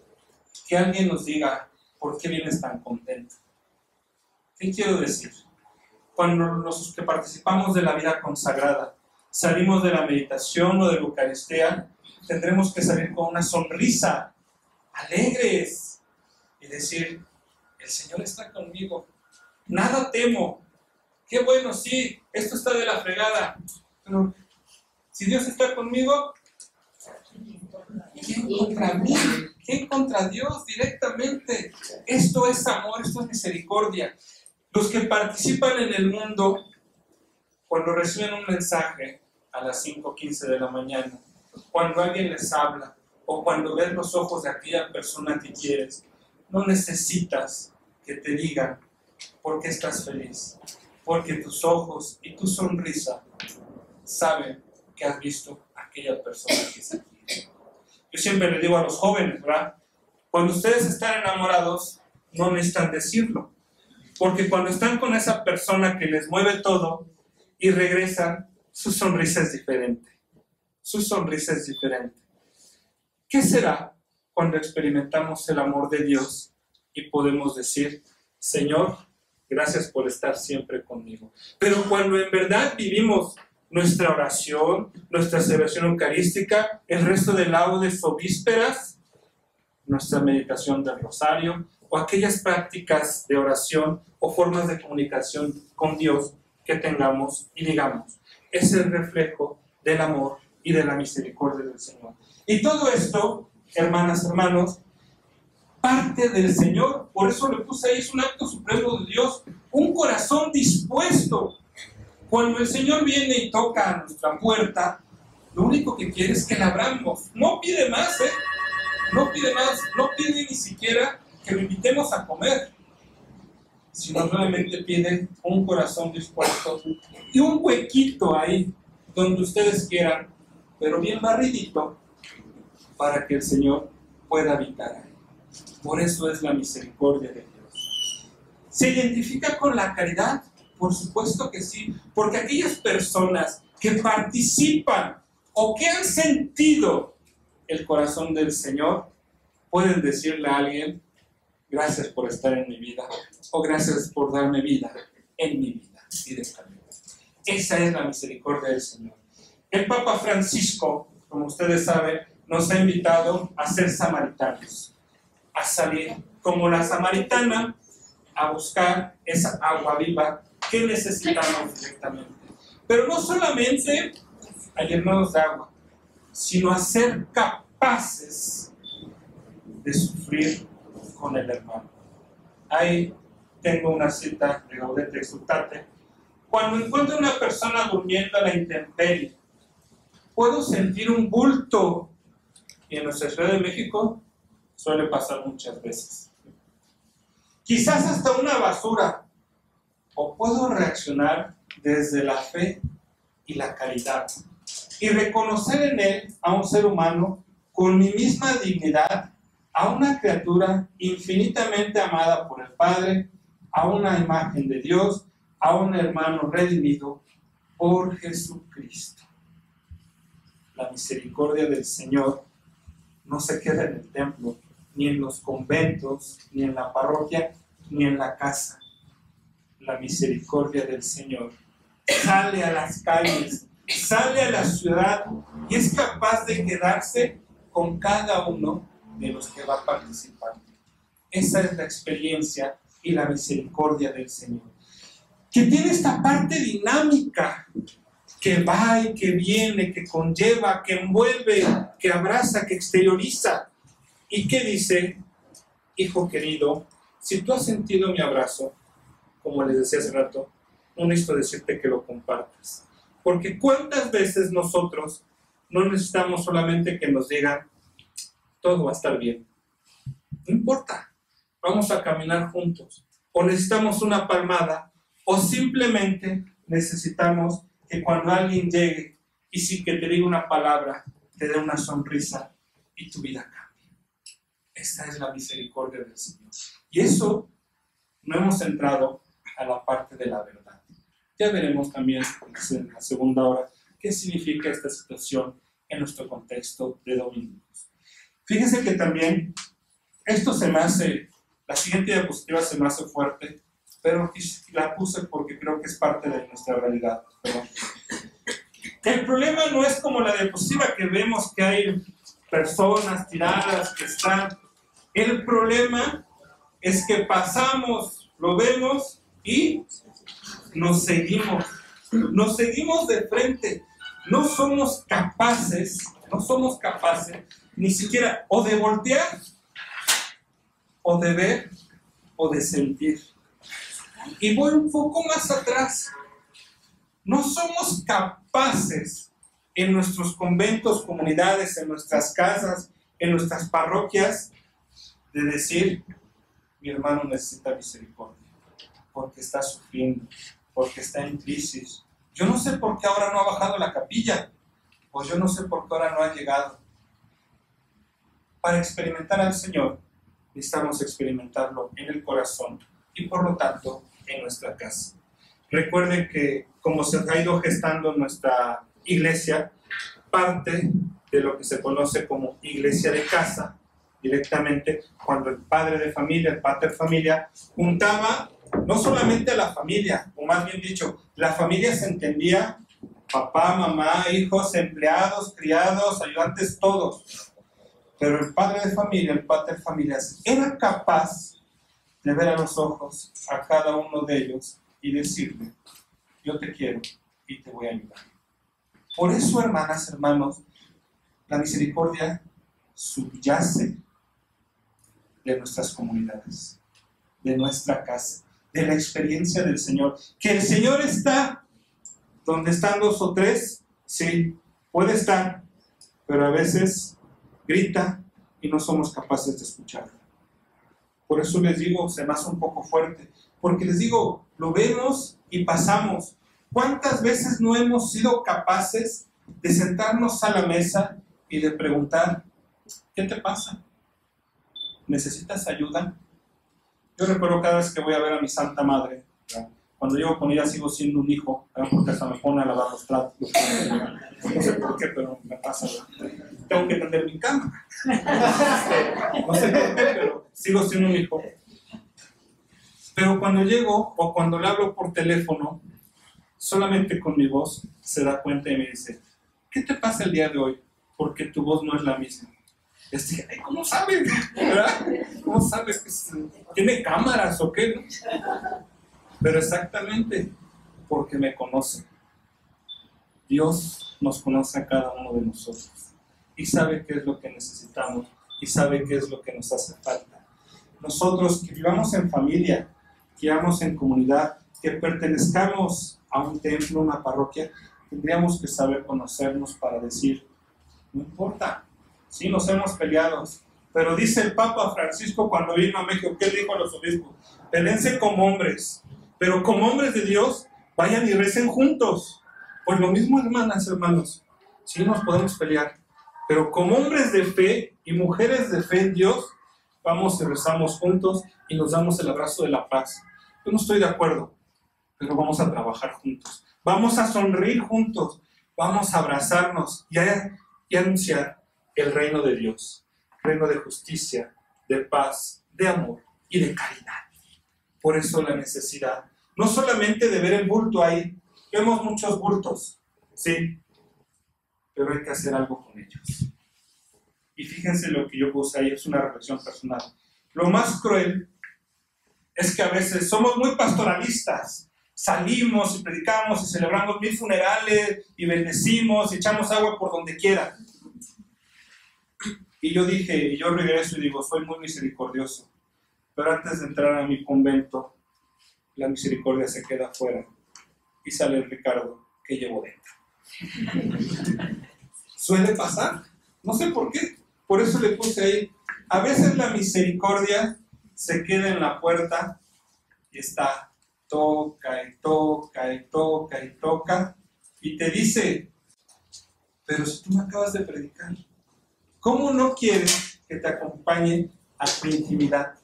que alguien nos diga, ¿por qué vienes tan contento? ¿Qué quiero decir? Cuando los que participamos de la vida consagrada salimos de la meditación o de la Eucaristía, tendremos que salir con una sonrisa, alegres, y decir, el Señor está conmigo, nada temo, qué bueno, sí, esto está de la fregada, pero si Dios está conmigo, ¿quién contra mí? ¿Quién contra Dios directamente? Esto es amor, esto es misericordia. Los que participan en el mundo, cuando reciben un mensaje a las 5:15 de la mañana, cuando alguien les habla, o cuando ves los ojos de aquella persona que quieres, no necesitas que te digan por qué estás feliz, porque tus ojos y tu sonrisa saben que has visto a aquella persona que se quiere. Yo siempre le digo a los jóvenes, ¿verdad? Cuando ustedes están enamorados, no necesitan decirlo. Porque cuando están con esa persona que les mueve todo y regresan, su sonrisa es diferente. Su sonrisa es diferente. ¿Qué será cuando experimentamos el amor de Dios y podemos decir, Señor, gracias por estar siempre conmigo? Pero cuando en verdad vivimos nuestra oración, nuestra celebración eucarística, el resto de laudes o vísperas, nuestra meditación del rosario, o aquellas prácticas de oración o formas de comunicación con Dios que tengamos y digamos, es el reflejo del amor y de la misericordia del Señor. Y todo esto, hermanas, hermanos, parte del Señor. Por eso le puse ahí, es un acto supremo de Dios, un corazón dispuesto. Cuando el Señor viene y toca a nuestra puerta, lo único que quiere es que la abramos. No pide más, no pide más, no pide ni siquiera que lo invitemos a comer, sino realmente pide un corazón dispuesto y un huequito ahí donde ustedes quieran, pero bien barridito, para que el Señor pueda habitar ahí. Por eso es la misericordia de Dios. ¿Se identifica con la caridad? Por supuesto que sí, porque aquellas personas que participan o que han sentido el corazón del Señor pueden decirle a alguien, gracias por estar en mi vida, o gracias por darme vida en mi vida directamente. Esa es la misericordia del Señor. El Papa Francisco, como ustedes saben, nos ha invitado a ser samaritanos, a salir como la samaritana, a buscar esa agua viva que necesitamos directamente. Pero no solamente a llenarnos de agua, sino a ser capaces de sufrir con el hermano. Ahí tengo una cita de Gaudete Exultate. Cuando encuentro una persona durmiendo a la intemperie, puedo sentir un bulto, y en nuestra Ciudad de México suele pasar muchas veces. Quizás hasta una basura, o puedo reaccionar desde la fe y la caridad y reconocer en él a un ser humano con mi misma dignidad, a una criatura infinitamente amada por el Padre, a una imagen de Dios, a un hermano redimido por Jesucristo. La misericordia del Señor no se queda en el templo, ni en los conventos, ni en la parroquia, ni en la casa. La misericordia del Señor sale a las calles, sale a la ciudad y es capaz de quedarse con cada uno de los que va participando. Esa es la experiencia y la misericordia del Señor, que tiene esta parte dinámica, que va y que viene, que conlleva, que envuelve, que abraza, que exterioriza. ¿Y qué dice? Hijo querido, si tú has sentido mi abrazo, como les decía hace rato, no necesito decirte que lo compartas. Porque ¿cuántas veces nosotros no necesitamos solamente que nos digan, todo va a estar bien? No importa, vamos a caminar juntos. O necesitamos una palmada, o simplemente necesitamos que cuando alguien llegue y sí que te diga una palabra, te dé una sonrisa y tu vida cambie. Esta es la misericordia del Señor. Y eso no hemos entrado a la parte de la verdad. Ya veremos también en la segunda hora qué significa esta situación en nuestro contexto de domingos. Fíjense que también esto se me hace, la siguiente diapositiva se me hace fuerte, pero la puse porque creo que es parte de nuestra realidad. Perdón. El problema no es como la diapositiva que vemos que hay personas tiradas que están. El problema es que pasamos, lo vemos y nos seguimos de frente. No somos capaces ni siquiera o de voltear, o de ver, o de sentir. Y voy un poco más atrás. No somos capaces en nuestros conventos, comunidades, en nuestras casas, en nuestras parroquias, de decir, mi hermano necesita misericordia, porque está sufriendo, porque está en crisis. Yo no sé por qué ahora no ha bajado la capilla, o yo no sé por qué ahora no ha llegado. Para experimentar al Señor, necesitamos experimentarlo en el corazón y por lo tanto en nuestra casa. Recuerden que como se ha ido gestando nuestra iglesia, parte de lo que se conoce como iglesia de casa, directamente cuando el padre de familia, el pater familia, juntaba no solamente a la familia, o más bien dicho, la familia se entendía papá, mamá, hijos, empleados, criados, ayudantes, todos. Pero el padre de familia, el pater familias, era capaz de ver a los ojos a cada uno de ellos y decirle, yo te quiero y te voy a ayudar. Por eso, hermanas, hermanos, la misericordia subyace de nuestras comunidades, de nuestra casa, de la experiencia del Señor. Que el Señor está donde están dos o tres, sí, puede estar, pero a veces grita y no somos capaces de escucharlo. Por eso les digo, se me hace un poco fuerte, porque les digo, lo vemos y pasamos. ¿Cuántas veces no hemos sido capaces de sentarnos a la mesa y de preguntar, ¿qué te pasa? ¿Necesitas ayuda? Yo recuerdo cada vez que voy a ver a mi Santa Madre, ¿verdad? Cuando llego con ella sigo siendo un hijo, ¿verdad? Porque hasta me pone a lavar los platos. No sé por qué, pero me pasa, ¿verdad? Tengo que tender mi cama. No sé por qué, pero sigo siendo un hijo. Pero cuando llego o cuando le hablo por teléfono, solamente con mi voz se da cuenta y me dice, ¿qué te pasa el día de hoy? Porque tu voz no es la misma. Y así, ¿cómo sabes? ¿Verdad? ¿Cómo sabes que tiene cámaras o qué? ¿No? Pero exactamente porque me conoce. Dios nos conoce a cada uno de nosotros y sabe qué es lo que necesitamos y sabe qué es lo que nos hace falta. Nosotros que vivamos en familia, que vivamos en comunidad, que pertenezcamos a un templo, una parroquia, tendríamos que saber conocernos para decir, no importa, sí nos hemos peleado, pero dice el Papa Francisco cuando vino a México, ¿qué dijo a los obispos? Pelense como hombres, pero como hombres de Dios, vayan y recen juntos. Pues lo mismo, hermanas, hermanos, sí nos podemos pelear, pero como hombres de fe y mujeres de fe en Dios, vamos y rezamos juntos y nos damos el abrazo de la paz. Yo no estoy de acuerdo, pero vamos a trabajar juntos, vamos a sonreír juntos, vamos a abrazarnos y anunciar el reino de Dios, reino de justicia, de paz, de amor y de caridad. Por eso la necesidad, no solamente de ver el bulto ahí, vemos muchos bultos, sí, pero hay que hacer algo con ellos. Y fíjense lo que yo puse ahí, es una reflexión personal. Lo más cruel es que a veces somos muy pastoralistas, salimos y predicamos y celebramos 1000 funerales y bendecimos y echamos agua por donde quiera. Y yo dije, y yo regreso y digo, soy muy misericordioso, pero antes de entrar a mi convento, la misericordia se queda afuera y sale el Ricardo que llevo dentro. Suele pasar, no sé por qué, por eso le puse ahí, a veces la misericordia se queda en la puerta y está, toca y toca y toca y toca, y te dice, pero si tú me acabas de predicar, ¿cómo no quieres que te acompañe a tu intimidad?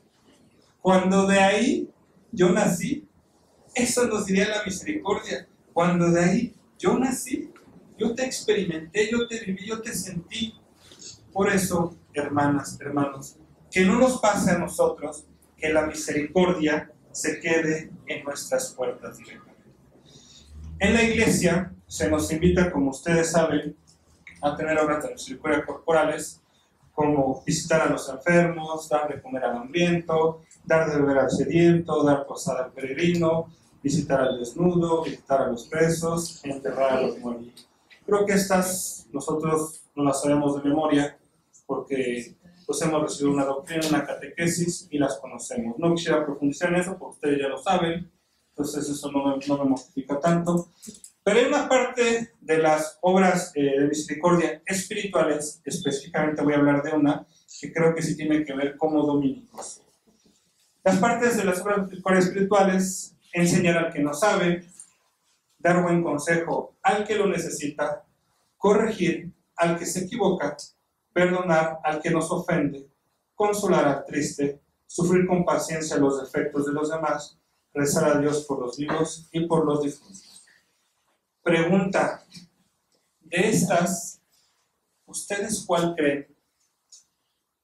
Cuando de ahí yo nací, eso nos diría la misericordia. Cuando de ahí yo nací, yo te experimenté, yo te viví, yo te sentí. Por eso, hermanas, hermanos, que no nos pase a nosotros que la misericordia se quede en nuestras puertas directamente. En la iglesia se nos invita, como ustedes saben, a tener obras de misericordia corporales, como visitar a los enfermos, dar de comer al hambriento, dar de beber al sediento, dar posada al peregrino, visitar al desnudo, visitar a los presos, enterrar a los muertos. Creo que estas nosotros no las sabemos de memoria porque pues hemos recibido una doctrina, una catequesis y las conocemos. No quisiera profundizar en eso porque ustedes ya lo saben, entonces eso no me mortifica tanto. Pero hay una parte de las obras de misericordia espirituales, específicamente voy a hablar de una, que creo que sí tiene que ver como dominicos. Las partes de las obras de misericordia espirituales, enseñar al que no sabe, dar buen consejo al que lo necesita, corregir al que se equivoca, perdonar al que nos ofende, consolar al triste, sufrir con paciencia los defectos de los demás, rezar a Dios por los vivos y por los difuntos. Pregunta, de estas, ¿ustedes cuál creen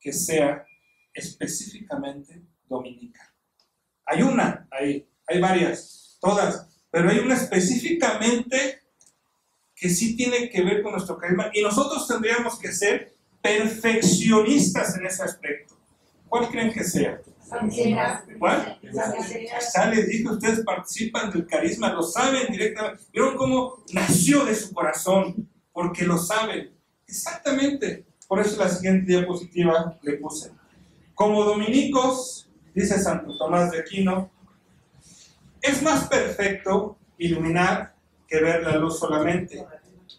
que sea específicamente dominica? Hay una, hay varias, todas, pero hay una específicamente que sí tiene que ver con nuestro carisma y nosotros tendríamos que ser perfeccionistas en ese aspecto. ¿Cuál creen que sea? ¿Cuál? Ya les dije, ustedes participan del carisma, lo saben directamente. ¿Vieron cómo nació de su corazón? Porque lo saben. Exactamente. Por eso la siguiente diapositiva le puse. Como dominicos, dice Santo Tomás de Aquino, es más perfecto iluminar que ver la luz solamente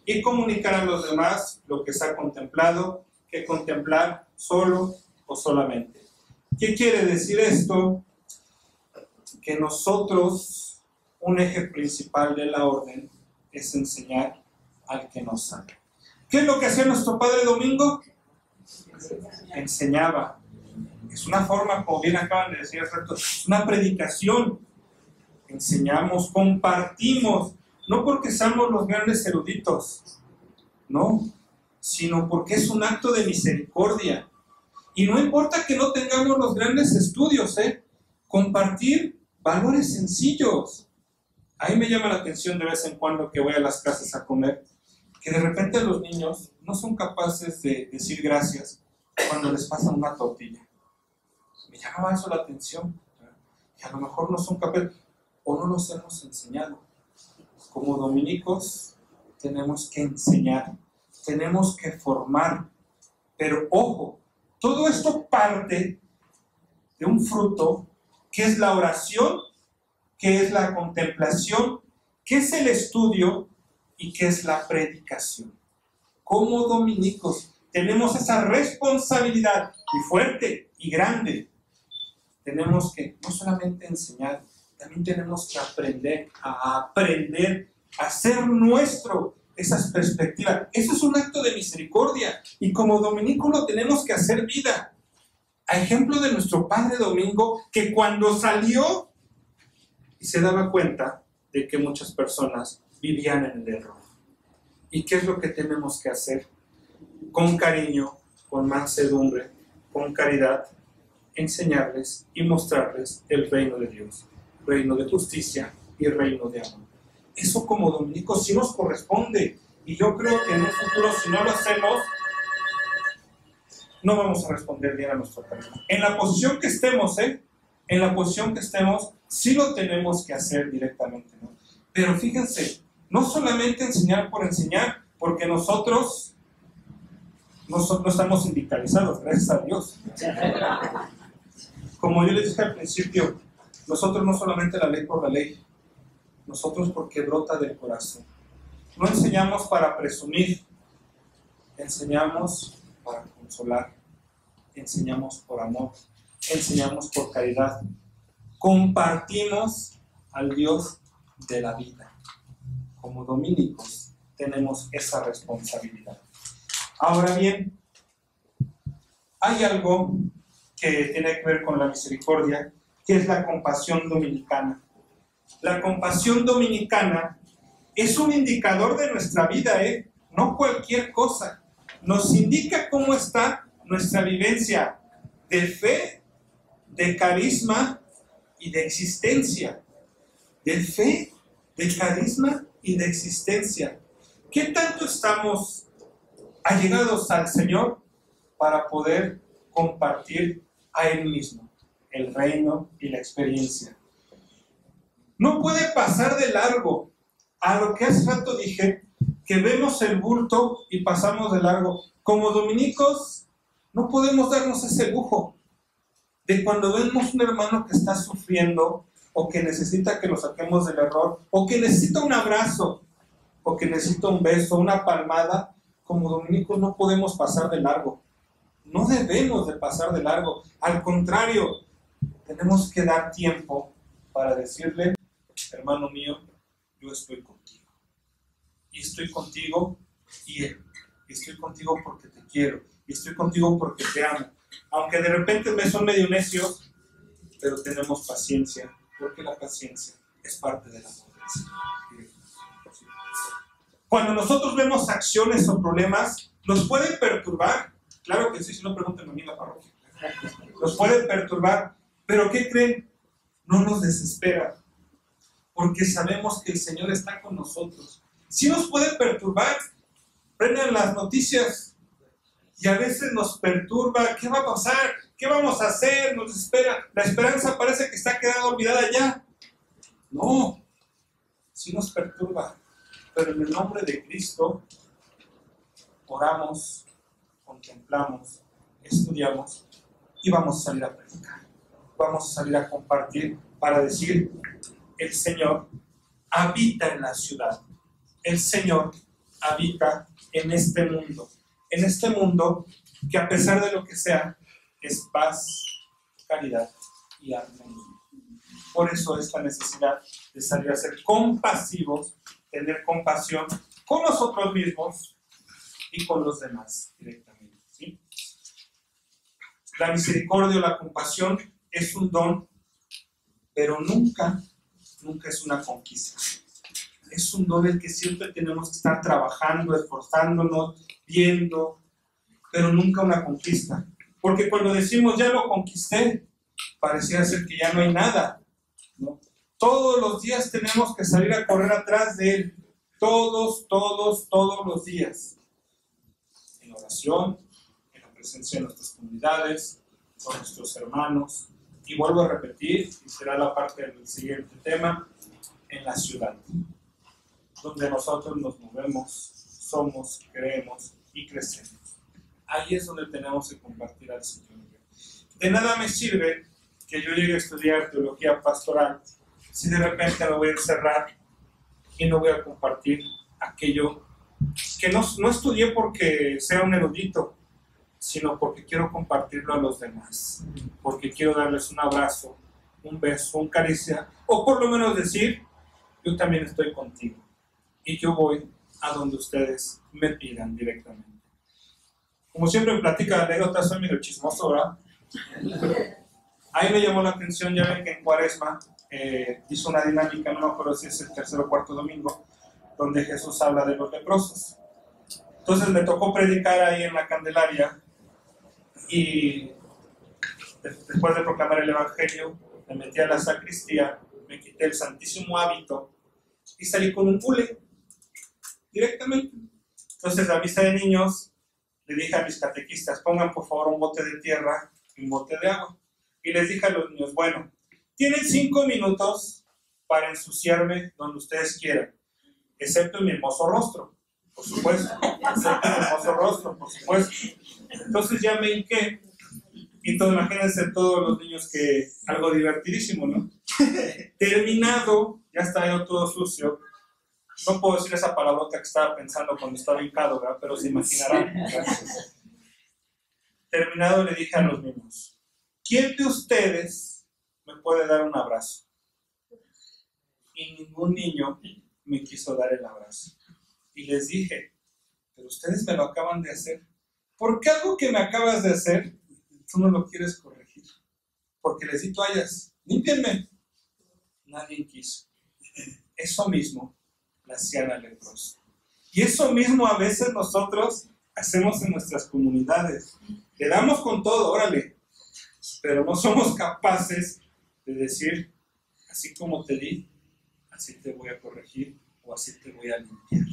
y comunicar a los demás lo que se ha contemplado que contemplar solo o solamente. ¿Qué quiere decir esto? Que nosotros, un eje principal de la orden es enseñar al que no sabe. ¿Qué es lo que hacía nuestro Padre Domingo? Enseñaba. Es una forma, como bien acaban de decir, es una predicación. Enseñamos, compartimos, no porque seamos los grandes eruditos, no, sino porque es un acto de misericordia. Y no importa que no tengamos los grandes estudios, compartir valores sencillos. A mí me llama la atención de vez en cuando que voy a las casas a comer, que de repente los niños no son capaces de decir gracias cuando les pasan una tortilla. Me llamaba eso la atención, que a lo mejor no son capaces o no los hemos enseñado. Como dominicos, tenemos que enseñar, tenemos que formar. Pero ojo, todo esto parte de un fruto que es la oración, que es la contemplación, que es el estudio y que es la predicación. Como dominicos tenemos esa responsabilidad y fuerte y grande. Tenemos que no solamente enseñar, también tenemos que aprender a hacer nuestro esas perspectivas. Eso es un acto de misericordia y como dominicos lo tenemos que hacer vida. A ejemplo de nuestro padre Domingo, que cuando salió y se daba cuenta de que muchas personas vivían en el error. ¿Y qué es lo que tenemos que hacer? Con cariño, con mansedumbre, con caridad, enseñarles y mostrarles el reino de Dios, reino de justicia y reino de amor. Eso como dominicos sí nos corresponde y yo creo que en un futuro si no lo hacemos no vamos a responder bien a nuestro país. En la posición que estemos, en la posición que estemos sí lo tenemos que hacer directamente, ¿no? Pero fíjense, no solamente enseñar por enseñar, porque nosotros no estamos sindicalizados, gracias a Dios. Como yo les dije al principio, nosotros no solamente la ley por la ley, nosotros porque brota del corazón. No enseñamos para presumir, enseñamos para consolar, enseñamos por amor, enseñamos por caridad, compartimos al Dios de la vida. Como dominicos tenemos esa responsabilidad. Ahora bien, hay algo que tiene que ver con la misericordia, que es la compasión dominicana. La compasión dominicana es un indicador de nuestra vida, no cualquier cosa. Nos indica cómo está nuestra vivencia de fe, de carisma y de existencia. De fe, de carisma y de existencia. ¿Qué tanto estamos allegados al Señor para poder compartir a Él mismo el reino y la experiencia? No puede pasar de largo a lo que hace rato dije, que vemos el bulto y pasamos de largo. Como dominicos no podemos darnos ese lujo de cuando vemos un hermano que está sufriendo o que necesita que lo saquemos del error o que necesita un abrazo o que necesita un beso, una palmada. Como dominicos no podemos pasar de largo. No debemos de pasar de largo. Al contrario, tenemos que dar tiempo para decirle, hermano mío, yo estoy contigo. Y estoy contigo y estoy contigo porque te quiero. Y estoy contigo porque te amo. Aunque de repente me son medio necios, pero tenemos paciencia, porque la paciencia es parte de la pobreza. Cuando nosotros vemos acciones o problemas, ¿nos pueden perturbar? Claro que sí, si no pregúntenme a mí en la parroquia. Nos pueden perturbar, pero ¿qué creen? No nos desespera, porque sabemos que el Señor está con nosotros. Sí nos puede perturbar, prendan las noticias y a veces nos perturba, ¿qué va a pasar? ¿Qué vamos a hacer? Nos desespera, la esperanza parece que está quedando olvidada ya. No, sí nos perturba, pero en el nombre de Cristo oramos, contemplamos, estudiamos y vamos a salir a predicar. Vamos a salir a compartir para decir, el Señor habita en la ciudad. El Señor habita en este mundo que a pesar de lo que sea, es paz, caridad y armonía. Por eso esta necesidad de salir a ser compasivos, tener compasión con nosotros mismos y con los demás directamente, ¿sí? La misericordia o la compasión es un don, pero nunca es una conquista. Es un don el que siempre tenemos que estar trabajando, esforzándonos, viendo, pero nunca una conquista. Porque cuando decimos ya lo conquisté, pareciera ser que ya no hay nada, ¿no? Todos los días tenemos que salir a correr atrás de Él. Todos los días. En oración, en la presencia de nuestras comunidades, con nuestros hermanos. Y vuelvo a repetir, y será la parte del siguiente tema, en la ciudad. donde nosotros nos movemos, somos, creemos y crecemos. Ahí es donde tenemos que compartir al Señor. De nada me sirve que yo llegue a estudiar teología pastoral si de repente me voy a encerrar y no voy a compartir aquello que no estudié porque sea un erudito, sino porque quiero compartirlo a los demás, porque quiero darles un abrazo, un beso, una caricia, o por lo menos decir, yo también estoy contigo, y yo voy a donde ustedes me pidan directamente. Como siempre en plática de anécdotas, soy medio chismoso, ¿verdad? Ahí me llamó la atención, ya ven que en Cuaresma hizo una dinámica, no me acuerdo si es el tercer o cuarto domingo, donde Jesús habla de los leprosos. Entonces me tocó predicar ahí en la Candelaria, y después de proclamar el Evangelio, me metí a la sacristía, me quité el santísimo hábito y salí con un hule directamente. Entonces, la misa de niños, le dije a mis catequistas, pongan por favor un bote de tierra y un bote de agua. Y les dije a los niños, bueno, tienen 5 minutos para ensuciarme donde ustedes quieran, excepto en mi hermoso rostro, por supuesto. Excepto en mi hermoso rostro, por supuesto. Entonces ya me hinqué, y todo, imagínense todos los niños que algo divertidísimo, ¿no? Terminado, ya estaba yo todo sucio. No puedo decir esa palabrota que estaba pensando cuando estaba hincado, ¿verdad? Pero se imaginarán. Gracias. Terminado, le dije a los niños, ¿quién de ustedes me puede dar un abrazo? Y ningún niño me quiso dar el abrazo. Y les dije, pero ustedes me lo acaban de hacer. ¿Por qué algo que me acabas de hacer, tú no lo quieres corregir? Porque les di toallas, límpienme. Nadie quiso. Eso mismo le hacían al leproso. Y eso mismo a veces nosotros hacemos en nuestras comunidades. Le damos con todo, órale. Pero no somos capaces de decir, así como te di, así te voy a corregir o así te voy a limpiar.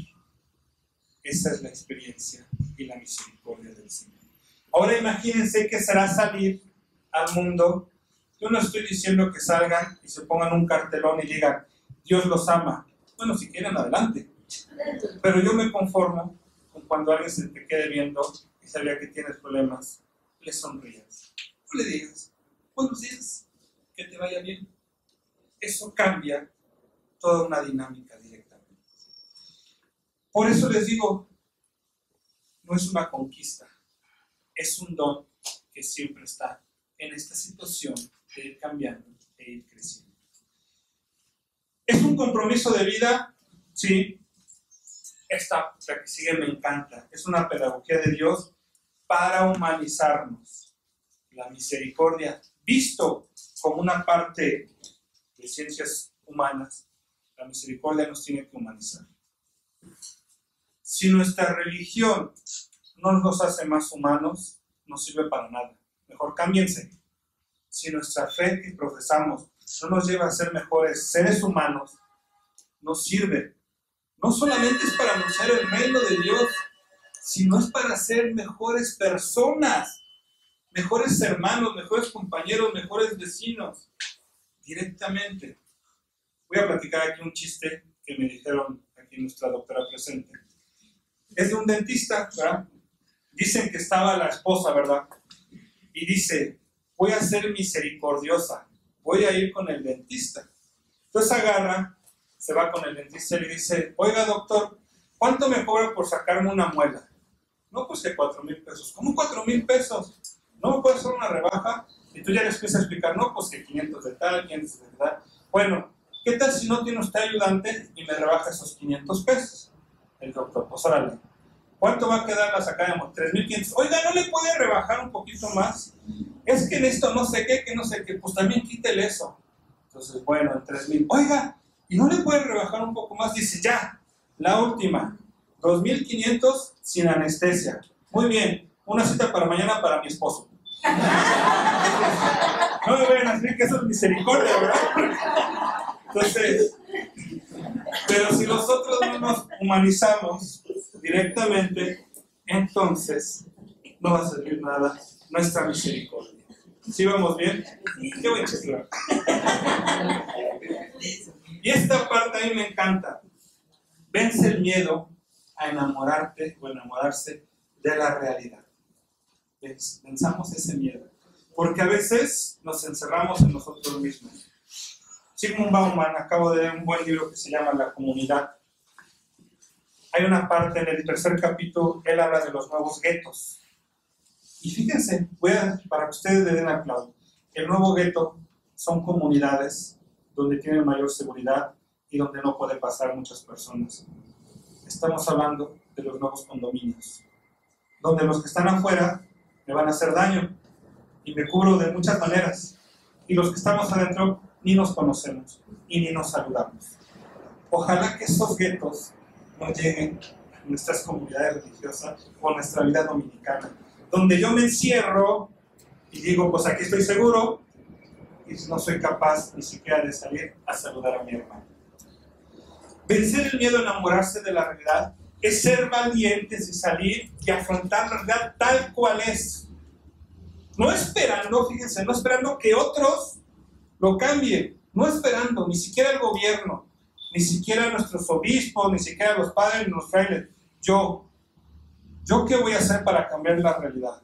Esa es la experiencia y la misericordia del Señor. Ahora imagínense que será salir al mundo. Yo no estoy diciendo que salgan y se pongan un cartelón y digan, Dios los ama. Bueno, si quieren, adelante. Pero yo me conformo con cuando alguien se te quede viendo y sabía que tienes problemas, le sonrías. No le digas, buenos días, que te vaya bien. Eso cambia toda una dinámica directamente. Por eso les digo, no es una conquista, es un don que siempre está en esta situación de ir cambiando, de ir creciendo. ¿Es un compromiso de vida? Sí. Esta, la que sigue, me encanta. Es una pedagogía de Dios para humanizarnos. La misericordia, visto como una parte de ciencias humanas, la misericordia nos tiene que humanizar. Si nuestra religión no nos hace más humanos, no sirve para nada. Mejor cámbiense. Si nuestra fe que profesamos no nos lleva a ser mejores seres humanos, no sirve. No solamente es para anunciar el reino de Dios, sino es para ser mejores personas, mejores hermanos, mejores compañeros, mejores vecinos, directamente. Voy a platicar aquí un chiste que me dijeron aquí nuestra doctora presente. Es de un dentista, ¿verdad? Dicen que estaba la esposa, ¿verdad? Y dice, voy a ser misericordiosa, voy a ir con el dentista. Entonces agarra, se va con el dentista y le dice, oiga doctor, ¿cuánto me cobra por sacarme una muela? No, pues que 4,000 pesos. ¿Cómo 4,000 pesos? ¿No me puede hacer una rebaja? Y tú ya le empiezas a explicar, no, pues que 500 de tal, 500 de tal. Bueno, ¿qué tal si no tiene usted ayudante y me rebaja esos 500 pesos? El doctor, pues órale. ¿Cuánto va a quedar la sacada de 3,500? Oiga, ¿no le puede rebajar un poquito más? Es que en esto no sé qué, que no sé qué, pues también quítele eso. Entonces, bueno, en 3,000. Oiga, ¿y no le puede rebajar un poco más? Dice, ya, la última, 2,500 sin anestesia. Muy bien, una cita para mañana para mi esposo. No me vayan a decir que eso es misericordia, ¿verdad? Entonces, pero si nosotros no nos humanizamos directamente, entonces no va a servir nada nuestra misericordia. ¿Sí vamos bien? Qué buen chiste. Y esta parte a mí me encanta. Vence el miedo a enamorarte o enamorarse de la realidad. Venzamos ese miedo. Porque a veces nos encerramos en nosotros mismos. Zygmunt Bauman, acabo de leer un buen libro que se llama La Comunidad. Hay una parte en el tercer capítulo, él habla de los nuevos guetos. Y fíjense, para que ustedes le den aplauso. El nuevo gueto son comunidades donde tienen mayor seguridad y donde no puede pasar muchas personas. Estamos hablando de los nuevos condominios, donde los que están afuera me van a hacer daño y me cubro de muchas maneras. Y los que estamos adentro ni nos conocemos y ni nos saludamos. Ojalá que esos guetos no lleguen a nuestras comunidades religiosas o a nuestra vida dominicana, donde yo me encierro y digo, pues aquí estoy seguro, y no soy capaz ni siquiera de salir a saludar a mi hermano. Vencer el miedo a enamorarse de la realidad es ser valientes y salir y afrontar la realidad tal cual es. No esperando, fíjense, no esperando que otros lo cambien, no esperando, ni siquiera el gobierno, ni siquiera nuestros obispos, ni siquiera los padres, ni los frailes. ¿Yo qué voy a hacer para cambiar la realidad?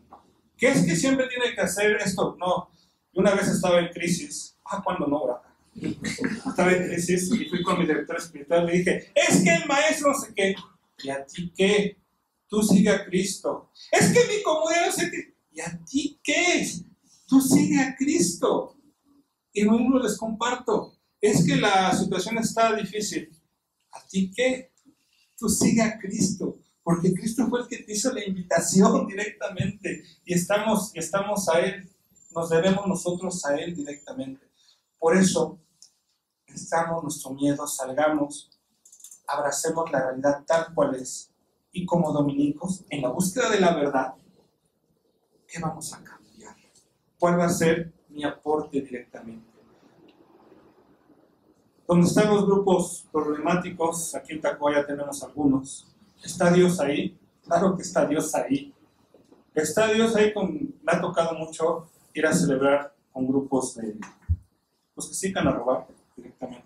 ¿Qué es que siempre tiene que hacer esto? No, yo una vez estaba en crisis, ¿cuándo no, verdad? Estaba en crisis y fui con mi director espiritual y le dije, es que el maestro no sé qué. ¿Y a ti qué? Tú sigue a Cristo. Es que mi comunidad no sé qué. ¿Y a ti qué? Tú sigue a Cristo. Y lo mismo les comparto. Es que la situación está difícil. ¿A ti qué? Tú sigue a Cristo. Porque Cristo fue el que te hizo la invitación directamente. Y estamos a Él. Nos debemos nosotros a Él directamente. Por eso, pensamos nuestro miedo, salgamos, abracemos la realidad tal cual es. Y como dominicos, en la búsqueda de la verdad, ¿qué vamos a cambiar? ¿Cuál va a ser mi aporte directamente? Donde están los grupos problemáticos, aquí en Tacoya tenemos algunos. ¿Está Dios ahí? Claro que está Dios ahí. Está Dios ahí, me ha tocado mucho ir a celebrar con grupos de los que se dedican a robar directamente.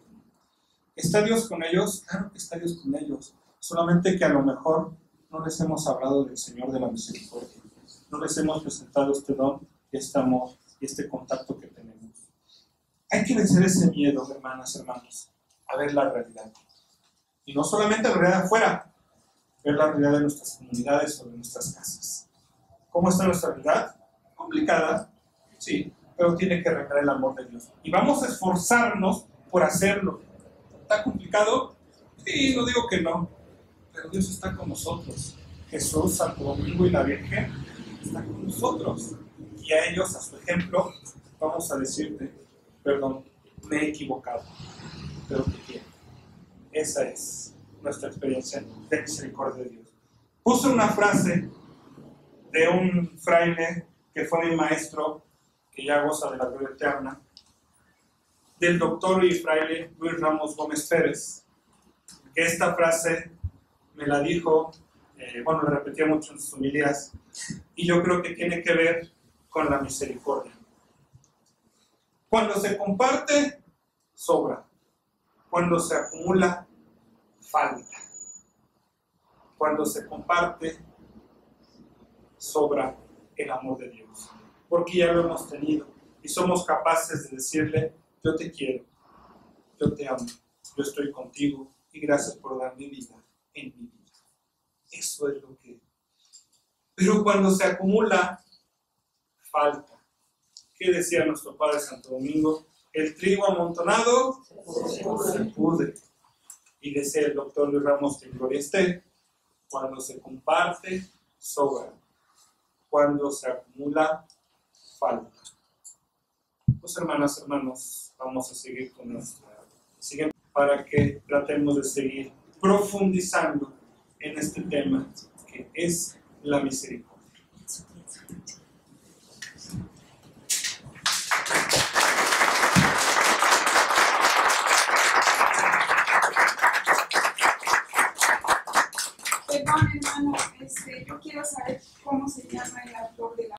¿Está Dios con ellos? Claro que está Dios con ellos. Solamente que a lo mejor no les hemos hablado del Señor de la misericordia. No les hemos presentado este don, este amor y este contacto que tenemos. Hay que vencer ese miedo, hermanas, hermanos, a ver la realidad. Y no solamente la realidad afuera, ver la realidad de nuestras comunidades o de nuestras casas. ¿Cómo está nuestra realidad? Complicada, sí, pero tiene que reinar el amor de Dios. Y vamos a esforzarnos por hacerlo. ¿Está complicado? Sí, no digo que no, pero Dios está con nosotros. Jesús, Santo Domingo y la Virgen están con nosotros. Y a ellos, a su ejemplo, vamos a decirte, perdón, me he equivocado, pero te quiero. Esa es nuestra experiencia de misericordia de Dios. Puse una frase de un fraile que fue mi maestro, que ya goza de la gloria eterna, del doctor y fraile Luis Ramos Gómez Pérez, que esta frase me la dijo, la repetía mucho en sus homilías, y yo creo que tiene que ver con la misericordia. Cuando se comparte, sobra. Cuando se acumula, falta. Cuando se comparte, sobra el amor de Dios. Porque ya lo hemos tenido y somos capaces de decirle, yo te quiero, yo te amo, yo estoy contigo y gracias por dar mi vida en mi vida. Eso es lo que... Pero cuando se acumula, falta. ¿Qué decía nuestro Padre Santo Domingo? El trigo amontonado se pudre. Y decía el doctor Luis Ramos que gloria esté, cuando se comparte, sobra. Cuando se acumula, falta. Pues hermanas, hermanos, vamos a seguir con nuestra siguiente para que tratemos de seguir profundizando en este tema que es la misericordia.